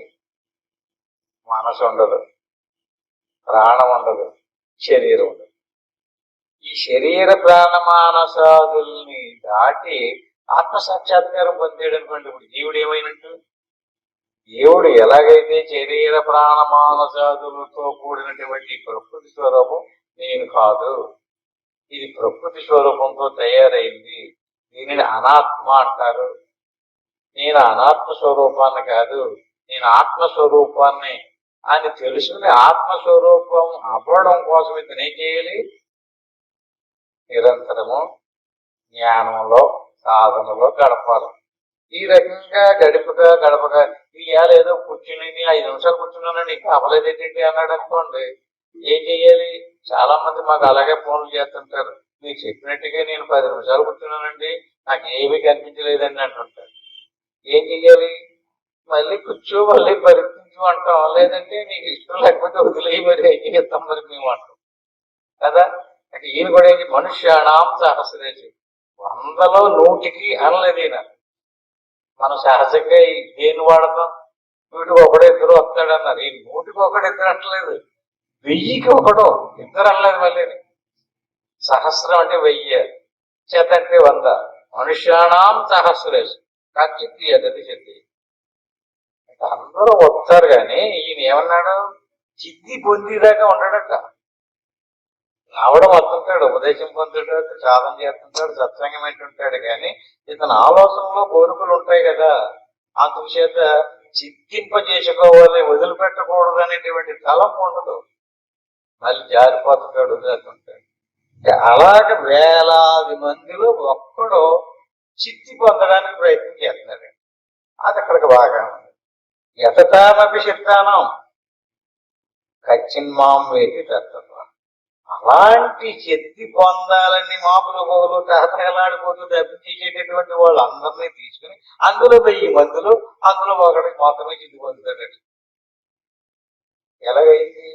మనసు ఉండదు, ప్రాణం ఉండదు, శరీరం ఉండదు. ఈ శరీర ప్రాణ మానసాదుల్ని దాటి ఆత్మ సాక్షాత్కారం పొందేడు అనుకోండి, ఇప్పుడు జీవుడు ఏమైనట్టు? దేవుడు ఎలాగైతే శరీర ప్రాణమానసాదులతో కూడినటువంటి ప్రకృతి స్వరూపం నేను కాదు, ఇది ప్రకృతి స్వరూపంతో తయారైంది, దీనిని అనాత్మ అంటారు. నేను అనాత్మ స్వరూపాన్ని కాదు, నేను ఆత్మస్వరూపాన్ని అని తెలుసుకుని ఆత్మస్వరూపం అవ్వడం కోసం ఇతను ఏం చేయాలి? నిరంతరము జ్ఞానంలో సాధనలో గడపాలి. ఈ రకంగా గడపగా ఇవాళ ఏదో కూర్చుని 5 నిమిషాలు కూర్చున్నానండి ఇంకా అవ్వలేదేంటి అన్నాడు అనుకోండి, ఏం చెయ్యాలి? చాలా మంది మాకు అలాగే ఫోన్లు చేస్తుంటారు, మీరు చెప్పినట్టుగా నేను 10 నిమిషాలు కూర్చున్నానండి, నాకు ఏమీ కనిపించలేదండి అంటుంటారు. ఏం చెయ్యాలి? మళ్ళీ కూర్చో, మళ్ళీ పరీక్షించు అంటాం, లేదంటే నీకు ఇష్టం లేకపోతే వదిలేయి, మరి ఏం చేస్తాం మరి మేము అంటాం కదా. అంటే ఈయన కూడా ఏంటి? మనుష్యాణం సహస్రేషు, 100లో 100కి అనలేదు ఈయన. మనం సహజంగా దేన్ని వాడతాం? 100కి ఒకడు ఇద్దరు వస్తాడన్నారు, ఈ 100కి ఒకడు ఇద్దరు అంటలేదు, 1000కి ఒకడు ఇద్దరు అనలేదు. మళ్ళీ సహస్రం అంటే 1000, శత అంటే 100. మనుష్యాణం సహస్రేషు కచ్చిత్ యదతి సిద్ధి. అందరూ వస్తారు కానీ ఈయన ఏమన్నాడు? సిద్ధి పొందేదాకా ఉండడట. రావడం వస్తుంటాడు, ఉపదేశం పొందుతాడు, సాధన చేస్తుంటాడు, సత్సంగం ఏంటుంటాడు, కానీ ఇతని ఆలోచనలో కోరికలు ఉంటాయి కదా, అందుచేత సిద్ధింపజేసుకోవాలి, వదిలిపెట్టకూడదు అనేటువంటి తలంపు ఉండదు. మళ్ళీ జారిపోతుంటాడు, వదిలేస్తుంటాడు. అలాగ వేలాది మందిలో ఒక్కడు సిద్ధి పొందడానికి ప్రయత్నం చేస్తున్నాడు. అది అక్కడికి బాగా ఉంది. యతతానపి చిత్తానం కచ్చిన్మాం వేటి తత్వ. అలాంటి సిద్ధి పొందాలని మాపుల పోలు తహతహలాడిపోతూ తప్పించేటటువంటి వాళ్ళందరినీ తీసుకుని అందులో 1000 మందిలో అందులో ఒకడికి మాత్రమే సిద్ధి పొందుతాడట. ఎలాగైంది?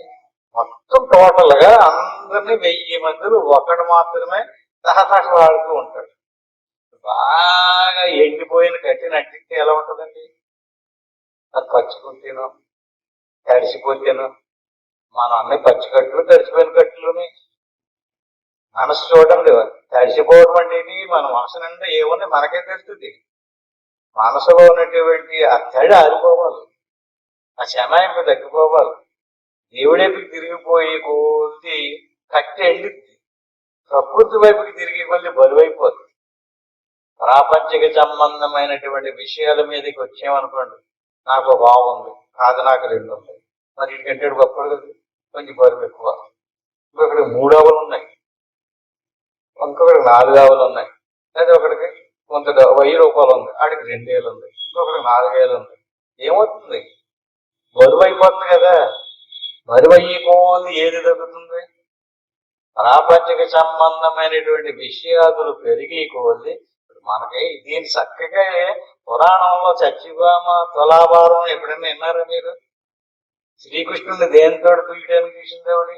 మొత్తం టోటల్ గా అందరినీ 1000 మందిలో ఒకడు మాత్రమే తహతహలాడుతూ ఉంటాడు. బాగా ఎండిపోయిన కట్టిన అంటిస్తే ఎలా ఉంటుందండి? అది పచ్చికుంటేను తడిసిపోతేను, మన అన్ని పచ్చికట్లు తడిసిపోయిన కట్టులోని మనసు చూడండి, తడిసిపోవడం అంటే మన మనసు నిండా ఏముంది మనకే తెలుస్తుంది. మనసులో ఉన్నటువంటి ఆ తడి ఆరిపోవాలి, ఆ శమాయింపు తగ్గిపోవాలి, దేవుడైపుకి తిరిగిపోయి కొద్ది కట్టి ఎండిద్ది, ప్రకృతి వైపుకి తిరిగి కొద్ది బరువైపోతుంది. ప్రాపంచిక సంబంధమైనటువంటి విషయాల మీదకి వచ్చామనుకోండి, నాకు బాగుంది కాదు, నాకు 2 ఉన్నాయి, మరి ఇంటికంటే గొప్పడు కదా, కొంచెం బరువు ఎక్కువ. ఇంకొకటి 3 ఆవులు ఉన్నాయి, ఇంకొకటి 4 ఆవులు ఉన్నాయి, లేదా ఒకటికి కొంత 1000 రూపాయలు ఉంది, ఆడికి 2000 ఉంది, ఇంకొకటి 4000 ఉంది. ఏమవుతుంది? బరువు అయిపోతుంది కదా. బరువు అయిపోతుంది, ఏది తగ్గుతుంది? ప్రాపంచిక సంబంధమైనటువంటి విషయాదులు పెరిగి కొద్ది మనకి దీని చక్కగా పురాణంలో చచ్చిబామ తులాభారం ఎప్పుడైనా విన్నారా మీరు? శ్రీకృష్ణుడిని దేనితో తూయడానికి చూసింది ఆవిడ.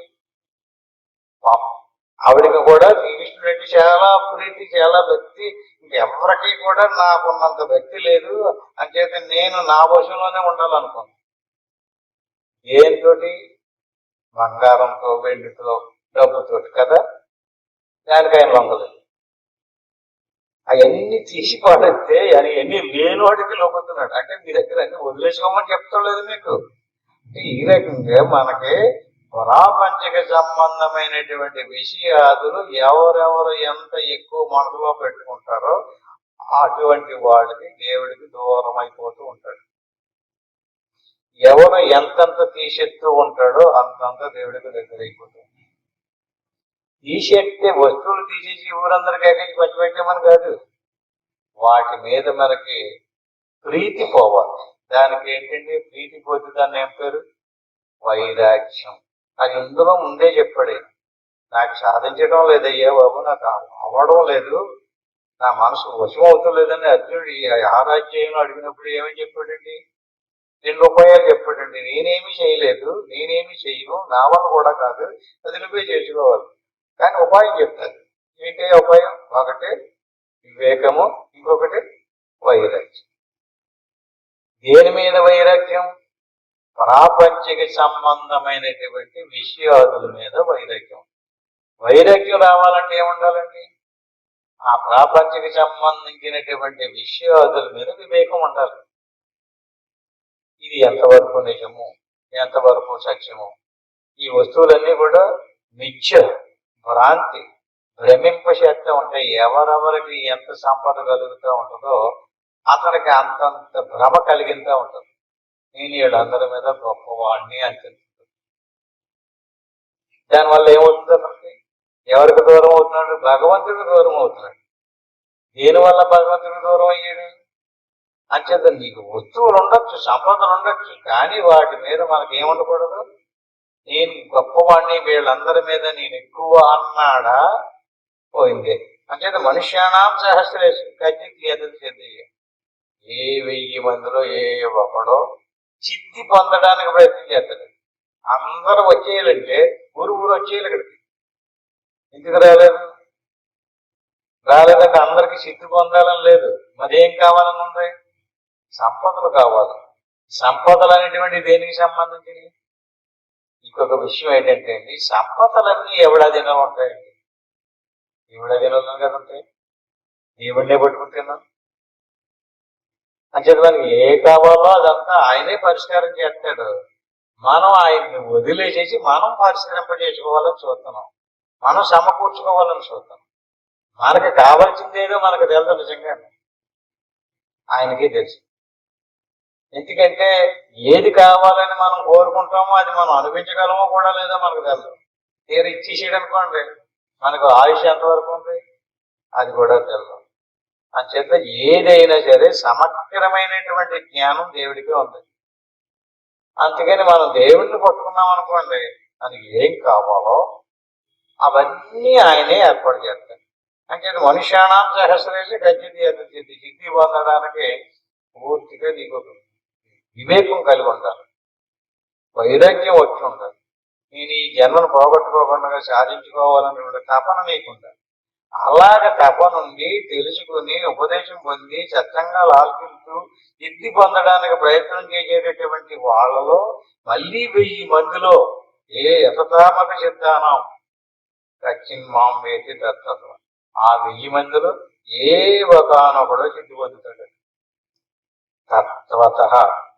ఆవిడకి కూడా శ్రీకృష్ణుడు అంటే చాలా ప్రీతి, చాలా భక్తి, ఇంకెవరికి కూడా నాకున్నంత భక్తి లేదు, అంచేత నేను నా వశంలోనే ఉండాలనుకున్నాను. దేనితోటి? బంగారంతో, వెండితో, డబ్బుతోటి కదా. దానికి ఆయన లొంగలేదు. అవన్నీ తీసి పడేస్తే అవన్నీ లేని వాటికి లొంగుతున్నాడు. అంటే మీ దగ్గర అన్ని వదిలేసుకోమని చెప్తలేదు మీకు. ఈ రకంగా మనకి ప్రాపంచిక సంబంధమైనటువంటి విషయాదులు ఎవరెవరు ఎంత ఎక్కువ మనసులో పెట్టుకుంటారో అటువంటి వాడికి దేవుడికి దూరం అయిపోతూ ఉంటాడు. ఎవరు ఎంతంత తీసేస్తూ ఉంటాడో అంతంత దేవుడికి దగ్గర అయిపోతుంది. తీసేస్తే వస్తువులు తీసేసి ఊరందరికీ ఎక్కడికి పంచిపెట్టామని కాదు, వాటి మీద మనకి ప్రీతి పోవాలి. దానికి ఏంటంటే ప్రీతి పోతే దాన్ని ఏం పేరు? వైరాగ్యం. అది ఇందులో ముందే చెప్పాడు, నాకు సాధించడం లేదయ్యా బాబు, నాకు అవ్వడం లేదు, నా మనసు వశం అవుతలేదని అర్జునుడు 6వ అధ్యాయంలో అడిగినప్పుడు ఏమని చెప్పాడండి? 2 ఉపాయాలు చెప్పాడండి. నేనేమి చేయలేదు, నేనేమి చేయను, నా వల్ల కూడా కాదు, అది నువ్వే చేసుకోవాలి. కానీ ఉపాయం చెప్తారు. ఏంటి ఉపాయం? ఒకటి వివేకము, ఇంకొకటి వైరాగ్యం. దేని మీద వైరాగ్యం? ప్రాపంచిక సంబంధమైనటువంటి విషయాదుల మీద వైరాగ్యం. వైరాగ్యం రావాలంటే ఏముండాలండి? ఆ ప్రాపంచిక సంబంధించినటువంటి విషయాదుల మీద వివేకం ఉండాలి. ఇది ఎంతవరకు నిజము, ఎంతవరకు సత్యము. ఈ వస్తువులన్నీ కూడా మిథ్య, భ్రాంతి, భ్రమింపచేస్తూ ఉంటాయి. ఎవరెవరికి ఎంత సంపద కలుగుతూ ఉంటుందో అతనికి అంతంత భ్రమ కలిగిస్తూ ఉంటుంది. నేను వీళ్ళందరి మీద గొప్పవాడిని అని. దానివల్ల ఏమవుతుంది అతనికి? ఎవరికి దూరం అవుతున్నాడు? భగవంతుడికి దూరం అవుతున్నాడు. దేనివల్ల భగవంతుడికి దూరం అయ్యాడు? అంచేత నీకు వస్తువులు ఉండొచ్చు, సంపదలు ఉండొచ్చు, కానీ వాటి మీద మనకి ఏముండకూడదు. నేను గొప్పవాడిని, వీళ్ళందరి మీద నేను ఎక్కువ అన్నాడా పోయింది. అంచేత మనుష్యానాం సహస్రేషు కచ్చిత్ ఎదురు ఏ 1000 మందిలో ఏ ఒక్కడో సిద్ధి పొందడానికి ప్రయత్నం చేస్తాడు. అందరూ వచ్చేయాలంటే ఊరు వచ్చేయాలి ఇక్కడికి. ఎందుకు రాలేదంటే అందరికి సిద్ధి పొందాలని లేదు. మరేం కావాలని ఉంది? సంపదలు కావాలి. సంపదలు అనేటువంటి దేనికి సంబంధించినవి? ఇంకొక విషయం ఏంటంటే అండి, సంపదలన్నీ ఎవడాదిలో ఉంటాయండి. ఎవడాదిలో కదంటే దేవుడినే పట్టుకుంటున్నాం. అంచేత మనకి ఏ కావాలో అదంతా ఆయనే పరిష్కారం చేస్తాడు. మనం ఆయన్ని వదిలేసేసి మనం పరిష్కరింపజేసుకోవాలని చూస్తున్నాం, మనం సమకూర్చుకోవాలని చూస్తున్నాం. మనకి కావాల్సింది ఏదో మనకు తెలుసు, నిజంగా ఆయనకే తెలుసు. ఎందుకంటే ఏది కావాలని మనం కోరుకుంటామో అది మనం అనిపించగలమో కూడా లేదో మనకు తెలుసు. తీరు ఇచ్చేసాడు అనుకోండి, మనకు ఆయుష్ ఎంతవరకు ఉంది అది కూడా తెలుసు. అంచేత ఏదైనా సరే సమగ్రమైనటువంటి జ్ఞానం దేవుడికే ఉంది. అందుకని మనం దేవుడిని పట్టుకున్నాం అనుకోండి, మనకి ఏం కావాలో అవన్నీ ఆయనే ఏర్పాటు చేస్తాడు. అంచేత మనుష్యానాం సహస్రేషు గచ్చితి ఎదుర్చితి. సిద్ధి పొందడానికి పూర్తిగా నీకు వివేకం కలిగి ఉండాలి, వైరాగ్యం వచ్చి ఉండాలి. నేను ఈ జన్మను పోగొట్టుకోకుండా సాధించుకోవాలనే తపన నీకుండాలి. అలాగ తపనుండి తెలుసుకుని ఉపదేశం పొంది సత్సంగాలు ఆల్పిస్తూ సిద్ధి పొందడానికి ప్రయత్నం చేసేటటువంటి వాళ్ళలో మళ్ళీ 1000 మందిలో ఏ యథామక సిద్ధానం కచ్చిన్మాం వేసి దత్తత్వం. ఆ 1000 మందిలో ఏ ఒకనొకడో సిద్ధి పొందుతాడు. తత్వత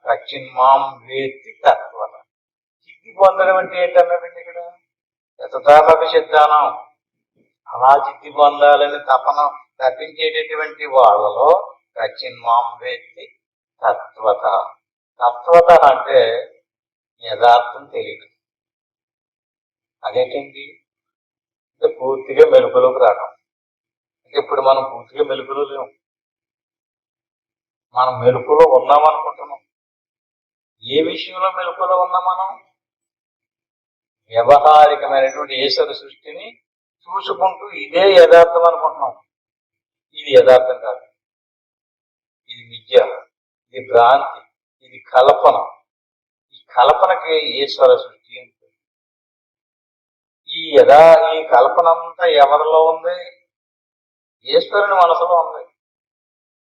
కచ్చిన్మాం వేత్తి తత్వత. సిద్ధి పొందడం అంటే ఏంటన్నాడండి ఇక్కడ? యథామక సిద్ధానం. అలా సిద్ధి పొందాలని తపన తప్పించేటటువంటి వాళ్ళలో కచ్చిన్మాం వేత్తి తత్వత. తత్వత అంటే యథార్థం తెలియదు. అదేంటండి? అంటే పూర్తిగా మెలుపులోకి రావడం. అంటే ఇప్పుడు మనం పూర్తిగా మెలుపులో లేము, మనం మెలుపులో ఉన్నామనుకుంటున్నాం. ఏ విషయంలో మెలుపులో ఉన్నాం మనం? వ్యవహారికమైనటువంటి ఈశ్వర సృష్టిని చూసుకుంటూ ఇదే యథార్థం అనుకుంటున్నాం. ఇది యథార్థం కాదు, ఇది విద్య, ఇది భ్రాంతి, ఇది కల్పన. ఈ కల్పనకి ఈశ్వర సృష్టి ఉంటుంది. ఈ కల్పన అంతా ఎవరిలో ఉంది? ఈశ్వరుని మనసులో ఉంది.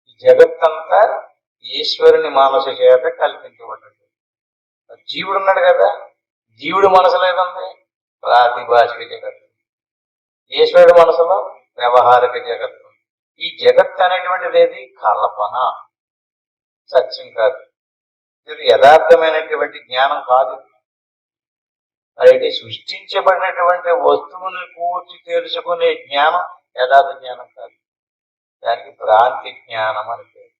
ఈ జగత్తంతా ఈశ్వరుని మనసు చేత కల్పించబడ్డది. జీవుడు ఉన్నాడు కదా, జీవుడి మనసులో ఏదుంది? ప్రాతిభాషిక జగత్తు. ఈశ్వరుడి మనసులో వ్యవహారిక జగత్తు. ఈ జగత్ అనేటువంటిది ఏది? కల్పన, సత్యం కాదు. ఇది యథార్థమైనటువంటి జ్ఞానం కాదు. అయితే సృష్టించబడినటువంటి వస్తువుని పూర్తి తెలుసుకునే జ్ఞానం యథార్థ జ్ఞానం కాదు. దానికి భ్రాంతి జ్ఞానం అని పేరు.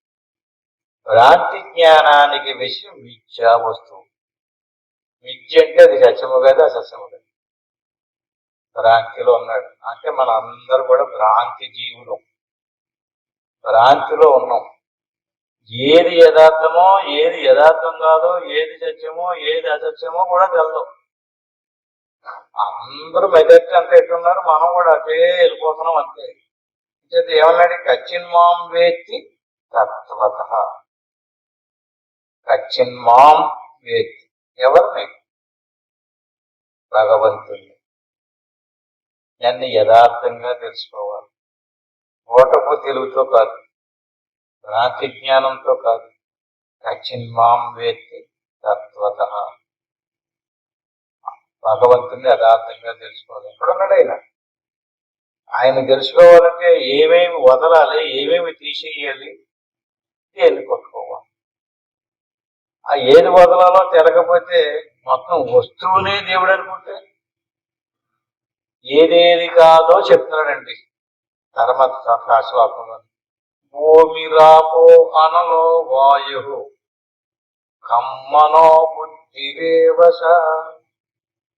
భ్రాంతి జ్ఞానానికి విషయం మిథ్యా వస్తువు. మిథ్య అంటే అది సత్యము కాదు, అసత్యము కాదు. భ్రాంతిలో ఉన్నాడు అంటే మన అందరూ కూడా భ్రాంతి జీవులు, భ్రాంతిలో ఉన్నాం. ఏది యథార్థమో ఏది యథార్థం కాదో, ఏది సత్యమో ఏది అసత్యమో కూడా తెలదు. అందరూ మెజారిటీ అంతా ఎట్టున్నారు, మనం కూడా అదే వెళ్ళిపోతున్నాం అంతే. ఏమన్నాడు? కచ్చిన్మాం వేత్తి తత్వత. కచ్చిన్మాం వేత్తి ఎవరిని? భగవంతుని. దాన్ని యథార్థంగా తెలుసుకోవాలి. ఓటపు తెలుగుతో కాదు, భ్రాంతి జ్ఞానంతో కాదు. కచ్చిన్మాం వేత్తి తత్వత. భగవంతుని యథార్థంగా తెలుసుకోవాలి. ఎక్కడున్నాడు ఆయన? ఆయన తెలుసుకోవాలంటే ఏమేమి వదలాలి, ఏమేమి తీసేయాలి, దేన్ని కొట్టుకోవాలి. ఆ ఏది వదలాలో తెలకపోతే మొత్తం వస్తువునే దేవుడు అనుకుంటే ఏదేది కాదో చెప్తున్నాడండి ధర్మ శ్లోకంలో. భూమిరాపో అనలో వాయు కమ్మనో బుద్ధిరేవశ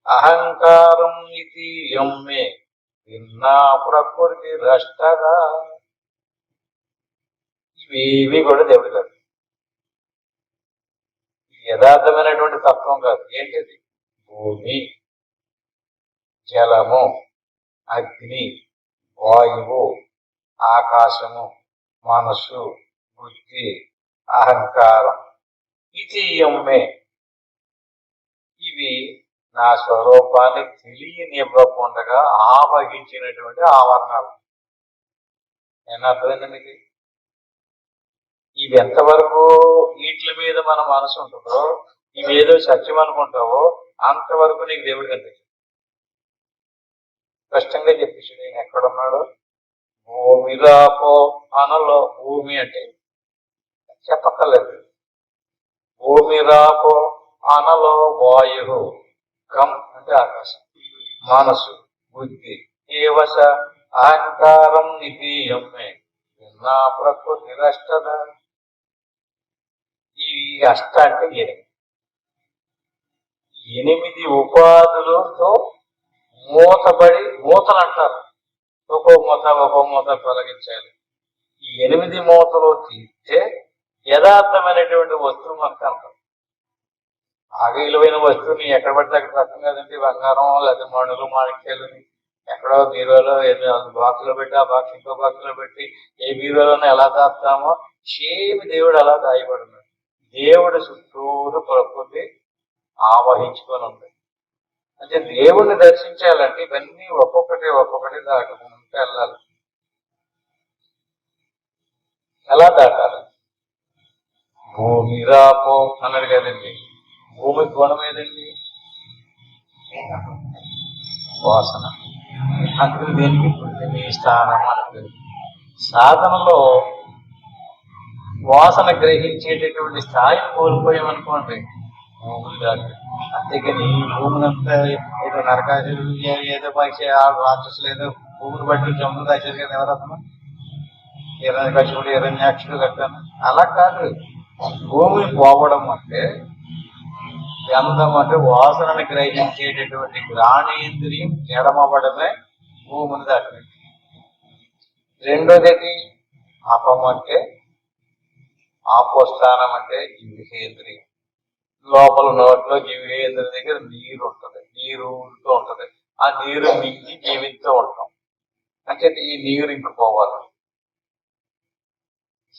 అహంకారం ఇది యమ్మే విన్నా ప్రకృతి రష్టగా. ఇవేవి కూడా దేవుడు కాదు, యథార్థమైనటువంటి తత్వం కాదు. ఏంటిది? భూమి, జలము, అగ్ని, వాయువు, ఆకాశము, మనస్సు, బుద్ధి, అహంకారం, ఇతీయమ్మే. ఇవి నా స్వరూపాన్ని తెలియనివ్వకుండా ఆవహించినటువంటి ఆవరణాలు. నేను అర్థమైంది మీకు? ఇవి ఎంతవరకు వీటి మీద మన మనసు ఉంటుందో, ఇవేదో సత్యం అనుకుంటావో అంతవరకు నీకు దేవుడు కనిపించదు. స్పష్టంగా చెప్పేసి నేను ఎక్కడున్నాడు. భూమిరాపో అనలో, భూమి అంటే చెప్పక్కర్లేదు. భూమిరాపో అనలో వాయు కం అంటే ఆకాశం, మనసు, బుద్ధి, ఏవశ అహంకారం నిధీయమ్మే నా ప్రకృతి రష్టద. ఈ అష్ట అంటే 8 ఉపాధులతో మూతబడి, మూతలు అంటారు, ఒక్కో మూత తొలగించాలి. ఈ 8 మూతలు తీస్తే యథార్థమైనటువంటి వస్తువు మనకు అంటారు. బాగా విలువైన వస్తువుని ఎక్కడ పడితే అక్కడ రకం కదండి. బంగారం లేదా మణులు, మాణిక్యాలు ఎక్కడో బీరువాలో ఏదో బాక్సులో పెట్టి, ఆ బాక్స్ ఇంకో బాక్సులో పెట్టి ఏ బీరువాలోనో ఎలా దాస్తామో సేమ్ దేవుడు అలా దాయబడినాడు. దేవుడు చుట్టూరు ప్రకృతి ఆవహించుకొని ఉంది. అంటే దేవుణ్ణి దర్శించాలంటే ఇవన్నీ ఒక్కొక్కటి దాటుకుంటూ వెళ్ళాలి. ఎలా దాటాలి? భూమి రాపో అన్నాడు కదండి. భూమి గుణం ఏదండి? వాసన. అందుకు దేనికి పుట్టింది స్థానం అని. సాధనలో వాసన గ్రహించేటటువంటి స్థాయిని కోల్పోయామనుకోండి, భూములు దాటి. అంతేకాని ఈ భూములంతా ఏదో నరకాసులు, ఏదో పక్షి రాక్షసులు ఏదో భూములు బట్టి జమ్ములు దాచారు కదా ఎవరన్నా. హిరణ్యకశిపుడు, హిరణ్యాక్షుడు కట్టాను. అలా కాదు. భూమిని పోవడం అంటే గంధం అంటే వాసనని గ్రహించేటటువంటి జ్ఞానేంద్రియం జడమవ్వడమే భూమిని దాటి. రెండోది అపం అంటే, ఆపోస్థానం అంటే జిహ్వేంద్రియం. లోపల నోట్లో జిహ్వేంద్రియం దగ్గర నీరు ఉంటుంది, నీరు ఊరుతూ ఉంటుంది. ఆ నీరు మింగి జీవిస్తూ ఉంటాం. అంటే ఈ నీరు ఇంకిపోవాలి.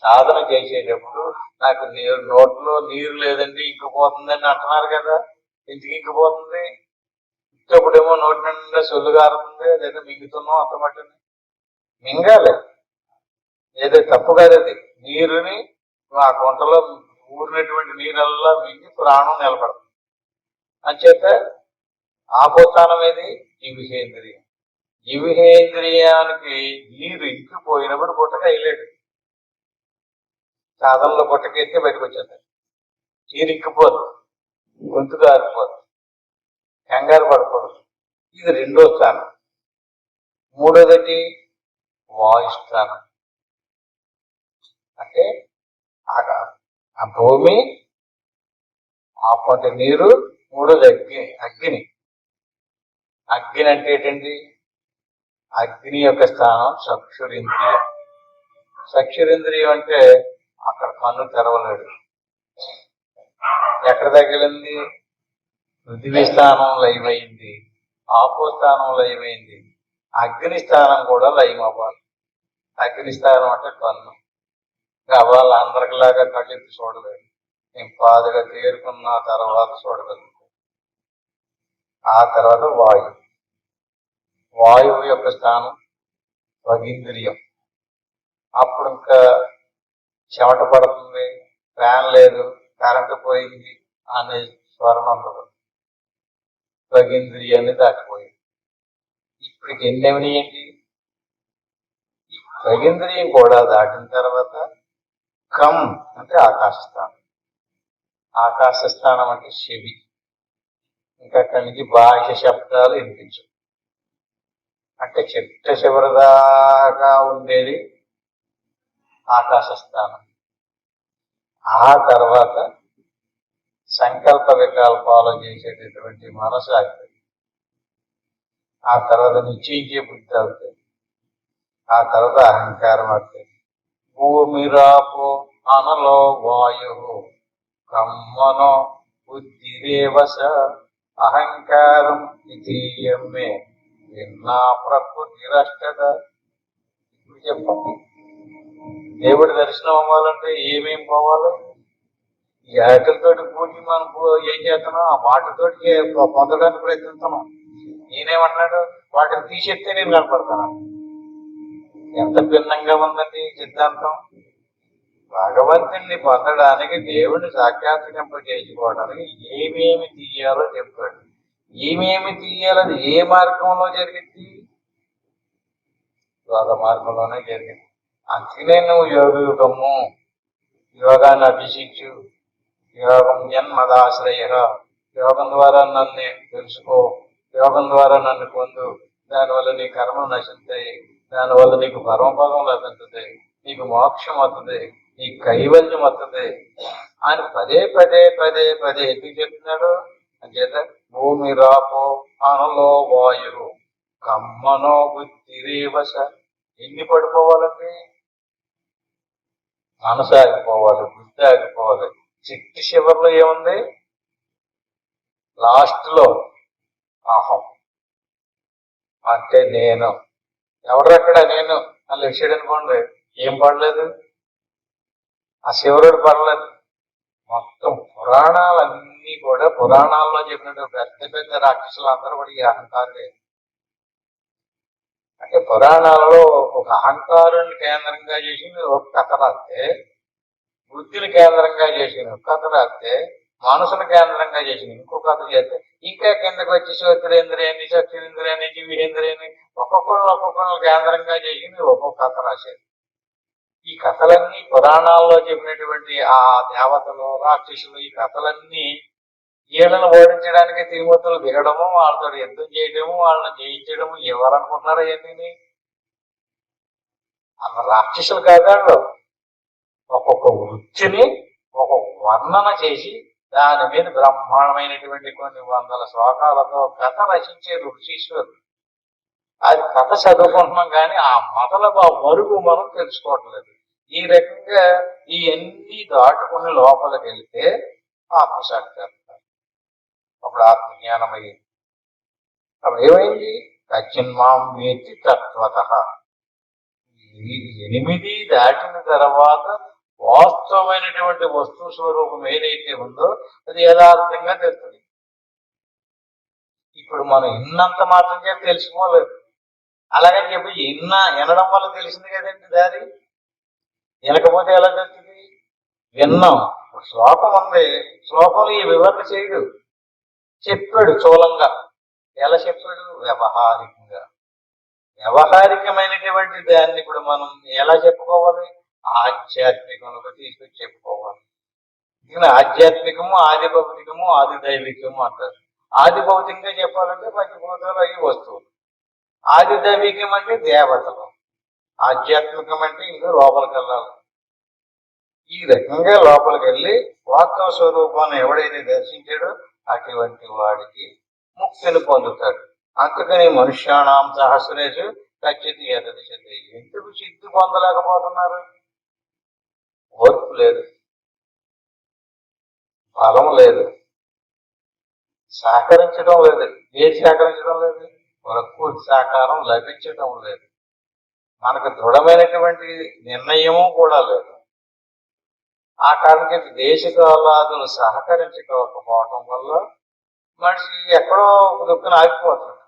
సాధన చేసేటప్పుడు నాకు నోట్లో నీరు లేదండి ఇంకిపోతుందని అంటున్నారు కదా. ఎందుకు ఇంకిపోతుంది? ఇప్పుడేమో నోటి నిండా సొల్లు గారుతుంది, లేదా మింగుతున్నాం అంతమట్టుని. మింగాలి, ఏదో తప్పు కాదది. నీరుని ఆ గుంటలో ఊరినటువంటి నీరల్లా మింగి ప్రాణం నిలబడుతుంది. అంచేత ఆపోతానం ఏది? జిహ్వేంద్రియం. జిహ్వేంద్రియానికి నీరు ఇంకిపోయినప్పుడు గుట్టక అయ్యలేడు. సాధనలో గుట్టకెత్తే బయటకు వచ్చేస్తాడు. నీరు ఇంకిపోదు, గొంతు గారిపోదు, కంగారు పడకూడదు. ఇది రెండో స్థానం. మూడోది వాయుస్థానం. అంటే ఆ భూమి, ఆపంటే నీరు, మూడోది అగ్ని. అగ్ని అంటే ఏంటండి? అగ్ని యొక్క స్థానం చక్షురింద్రియం. చక్షురింద్రియం అంటే అక్కడ కన్ను తెరవలేడు. ఎక్కడ తగిలింది? పృథివీ స్థానం లయమైంది, ఆపో స్థానం లయమైంది, అగ్ని స్థానం కూడా లయం అవ్వాలి. అగ్ని స్థానం అంటే కన్ను. వాళ్ళ అందరికిలాగా కళ్ళెత్తి చూడలేదు, నేను పాదుగా తేరుకున్న తర్వాత చూడగలుగుతాను. ఆ తర్వాత వాయువు యొక్క స్థానం స్వగింద్రియం. అప్పుడు ఇంకా చెమట పడుతుంది, ఫ్యాన్ లేదు, కరెంటు పోయింది అనే స్వరం ఉండదు. స్వగింద్రియాన్ని దాటిపోయింది. ఇప్పటికి ఎన్ని ఏంటి? ఈ స్వగింద్రియం కూడా దాటిన తర్వాత కం అంటే ఆకాశస్థానం. ఆకాశ స్థానం అంటే చెవి. ఇంకా అక్కడి నుంచి బాహ్య శబ్దాలు వినిపించు. అంటే చిట్ట చివరిదాకా ఉండేది ఆకాశ స్థానం. ఆ తర్వాత సంకల్ప వికల్పాలు చేసేటటువంటి మనసు అవుతుంది. ఆ తర్వాత నిశ్చయించే బుద్ధి అవుతుంది. ఆ తర్వాత అహంకారం అవుతుంది. భూమిరాపో అనలో వాయు కమ్మనో బుద్ధిరేవస అహంకారం ద్వితీయమే విన్నా ప్రకృతిరష్టద. ఇప్పుడు చెప్పండి, దేవుడి దర్శనం అవ్వాలంటే ఏమేం పోవాలి? ఈ ఆటలతోటి పూర్తి మనం ఏం చేస్తున్నాం? ఆ మాటతోటి పొందడానికి ప్రయత్నిస్తున్నాం. నేనేమన్నాడు? వాటిని తీసేస్తే నేను కనపడతాను. ఎంత భిన్నంగా ఉందండి సిద్ధాంతం. భగవంతుణ్ణి పొందడానికి, దేవుడిని సాక్షాత్కరింపజేసుకోవడానికి ఏమేమి తీయాలో చెప్పాడు. ఏమేమి తీయాలని ఏ మార్గంలో జరిగింది? యోగ మార్గంలోనే జరిగింది. అందుకనే నువ్వు యోగము, యోగాన్ని అభ్యసించు. యోగం జన్మదాశ్రయ, యోగం ద్వారా నన్ను తెలుసుకో, యోగం ద్వారా నన్ను పొందు. దానివల్ల నీ కర్మలు నశిస్తాయి, దానివల్ల నీకు పరమపదం లభిస్తుంది, నీకు మోక్షం వస్తుంది, నీకు కైవల్యం వస్తుంది అని పదే పదే పదే పదే ఎందుకు చెప్తున్నాడు? అంచేత భూమి రాపో అనలో వాయు కమ్మనో బుద్ధిరేవస. ఎన్ని పడిపోవాలండి? మనసు ఆగిపోవాలి, బుద్ధి ఆగిపోవాలి. చిట్టి చివరిలో ఏముంది? లాస్ట్ లో అహం అంటే నేను. ఎవడక్కడ నేను అని విషయం అనుకోండి, ఏం పడలేదు, ఆ శివరుడు పడలేదు. మొత్తం పురాణాలన్నీ కూడా, పురాణాల్లో చెప్పినట్టు పెద్ద పెద్ద రాక్షసులు అందరూ కూడా ఈ అహంకారులే. అంటే పురాణాలలో ఒక అహంకారుని కేంద్రంగా చేసి ఒక కథ రాస్తే, బుద్ధిని కేంద్రంగా చేసిన ఒక కథ రాస్తే, మనసును కేంద్రంగా చేసిన ఇంకో కథ చేస్తే, ఇంకా కిందకు వచ్చి శ్రోత్రేంద్రియాన్ని, చక్షురేంద్రియాన్ని, జీవేంద్రియాన్ని ఒక్కొక్కరు కేంద్రంగా చేసి ఒక్కొక్క కథ రాశారు. ఈ కథలన్నీ పురాణాల్లో చెప్పినటువంటి ఆ దేవతలు, రాక్షసులు, ఈ కథలన్నీ వీళ్ళను ఓడించడానికి తిరుమతులు దిగడము, వాళ్ళతో యుద్ధం చేయడము, వాళ్ళని జయించడము. ఎవరనుకుంటున్నారా ఇవన్నీ? అన్న రాక్షసులు కాదాళ్ళు. ఒక్కొక్క వృత్తిని ఒక్కొక్క వర్ణన చేసి దాని మీద బ్రహ్మాండమైనటువంటి కొన్ని వందల శ్లోకాలతో కథ రచించారు ఋషీశ్వరుడు. అది కథ చదువుకుంటున్నాం కానీ ఆ మతలబు ఆ మరుగు మనం తెలుసుకోవట్లేదు. ఈ రకంగా ఇవన్నీ దాటుకుని లోపలికి వెళ్తే ఆత్మసాక్షాత్కారం, అప్పుడు ఆత్మజ్ఞానమయ్యింది. అప్పుడు ఏమైంది? తచ్చిన్మాం వేత్తి తత్వత. 8 దాటిన తర్వాత వాస్తవమైనటువంటి వస్తు స్వరూపం ఏదైతే ఉందో అది యథార్థంగా తెలుస్తుంది. ఇప్పుడు మనం ఇన్నంత మాత్రం చెప్పి తెలుసుకోలేదు. అలాగని చెప్పి వినడం వల్ల తెలిసింది కదండి దారి. వినకపోతే ఎలా తెలుస్తుంది? విన్నాం. శ్లోకం ఉంది, శ్లోకంలో ఈ వివరణ చేయడు, చెప్పాడు స్థూలంగా. ఎలా చెప్పాడు? వ్యవహారికంగా. వ్యవహారికమైనటువంటి దాన్ని ఇప్పుడు మనం ఎలా చెప్పుకోవాలి? ఆధ్యాత్మికంలో తీసుకొచ్చి చెప్పుకోవాలి. ఇది ఆధ్యాత్మికము, ఆది భౌతికము, ఆది దైవికము అంటారు. ఆది భౌతికంగా చెప్పాలంటే పంచభూతాలు అవి వస్తువులు, ఆది దైవికం అంటే దేవతలు, ఆధ్యాత్మికం అంటే ఇంకా లోపలికి వెళ్ళాలి. ఈ రకంగా లోపలికి వెళ్ళి వాస్తవ స్వరూపాన్ని ఎవడైతే దర్శించాడో అటువంటి వాడికి ముక్తిని పొందుతాడు. అందుకని మనుష్యాణం సహస్రేషు కచ్చితి ఎదటి సిద్ధి. ఎందుకు సిద్ధి పొందలేకపోతున్నారు? ఓర్పు లేదు, బలం లేదు, సహకరించడం లేదు. ఏది సహకరించడం లేదు? ప్రకృతి సహకారం లభించడం లేదు. మనకు దృఢమైనటువంటి నిర్ణయము కూడా లేదు. ఆ కారణంగా దేశకాలాదులు సహకరించకపోవటం వల్ల మనిషి ఎక్కడో దుఃఖం ఆగిపోతున్నాడు.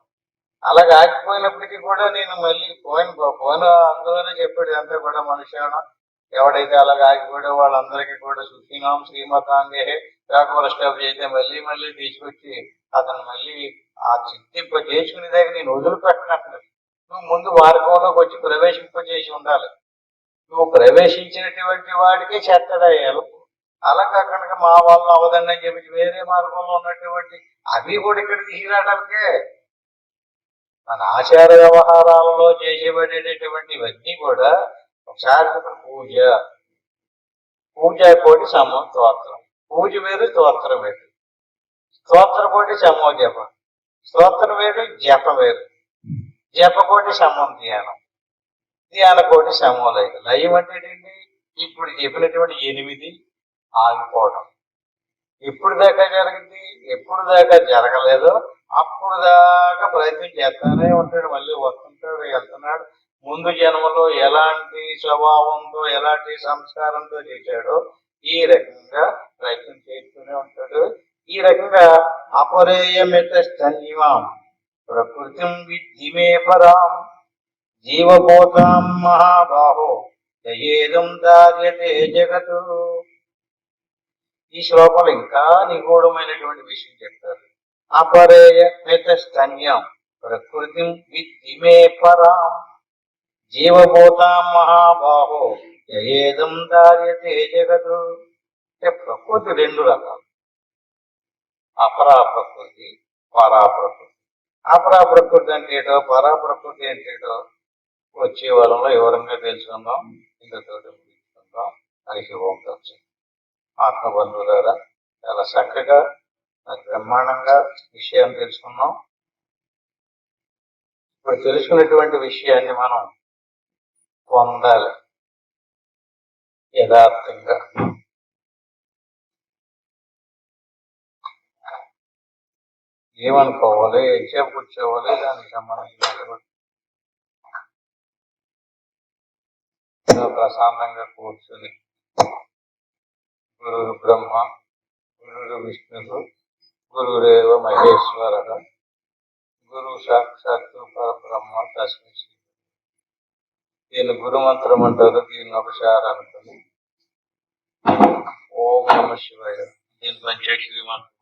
అలాగే ఆగిపోయినప్పటికీ కూడా నేను మళ్ళీ పోయిన అందులోనే చెప్పాడు అంతా కూడా మనుష్యానం ఎవడైతే అలాగే ఆగిపోయాడో వాళ్ళందరికీ కూడా సుఖీనాం శ్రీమతాంగే రాఘవరష్టం చేస్తే మళ్ళీ మళ్ళీ తీసుకొచ్చి అతను మళ్ళీ ఆ చిత్తింప చేసుకునే దగ్గర నేను వదిలిపెట్టినట్లు. నువ్వు ముందు మార్గంలోకి వచ్చి ప్రవేశింపజేసి ఉండాలి. నువ్వు ప్రవేశించినటువంటి వాడికే చేస్తాడా ఎలుపు. అలా కాకుండా మా వాళ్ళు అవదండి అని చెప్పి వేరే మార్గంలో ఉన్నటువంటి అవి కూడా ఇక్కడ తీసుకురావడానికే. మన ఆచార వ్యవహారాలలో చేసేబడేటటువంటి ఇవన్నీ కూడా ఒకసారి పూజ కోటి సమం స్తోత్రం, పూజ వేరు స్తోత్రం వేరు, స్తోత్ర కోటి సమం జపం, స్తోత్రం వేరు జపం వేరు, జపకోటి సమం ధ్యానం, ధ్యాన కోటి సమం లయం. లయం అంటే ఏంటి? ఇప్పుడు చెప్పినటువంటి 8 ఆగిపోవడం. ఎప్పుడు దాకా జరిగింది, ఎప్పుడు దాకా జరగలేదో అప్పుడు దాకా ప్రయత్నం చేస్తానే ఉంటాడు. మళ్ళీ వస్తుంటాడు, వెళ్తున్నాడు. ముందు జన్మలో ఎలాంటి స్వభావంతో ఎలాంటి సంస్కారంతో చేశాడో ఈ రకంగా ప్రయత్నం చేస్తూనే ఉంటాడు. ఈ రకంగా అపరేయమిత స్తన్యమాం ప్రకృతిం విద్ధిమే పరాం జీవభూతాం మహాబాహో జయేదం దార్యతే జగత్. ఈ శ్లోకంలో ఇంకా నిగూఢమైనటువంటి విషయం చెప్తారు. అపరేయమిత స్తన్యం ప్రకృతిం విద్ధిమే పరాం జీవభూతాం మహాబాహో జయేదం దార్యతే జగత్. అంటే ప్రకృతి 2 రకాలు, అపరా ప్రకృతి, పరా ప్రకృతి. అపరా ప్రకృతి అంటే ఏటో, పరా ప్రకృతి అంటే ఏటో వచ్చే వారంలో వివరంగా తెలుసుకుందాం. ఇంతతో తెలుసుకుందాం. హరి ఓం తత్సత్. ఆత్మబంధువులారా, చాలా చక్కగా బ్రహ్మాండంగా విషయాన్ని తెలుసుకున్నాం. ఇప్పుడు తెలుసుకున్నటువంటి విషయాన్ని మనం పొందాలి యథార్థంగా. ఏమనుకోవాలి, ఎంతసేపు కూర్చోవాలి, దానికి సంబంధించినటువంటి ప్రశాంతంగా కూర్చుని గురు బ్రహ్మ గురు విష్ణు గురురేవ మహేశ్వర గురు సాక్షాత్తు పరబ్రహ్మ తస్మై. దీన్ని గురుమంత్రం అంటారు. దీన్ని ఒకసారి అనుకుని ఓం నమ శివాయ, దీని పంచాక్షరి మంత్రం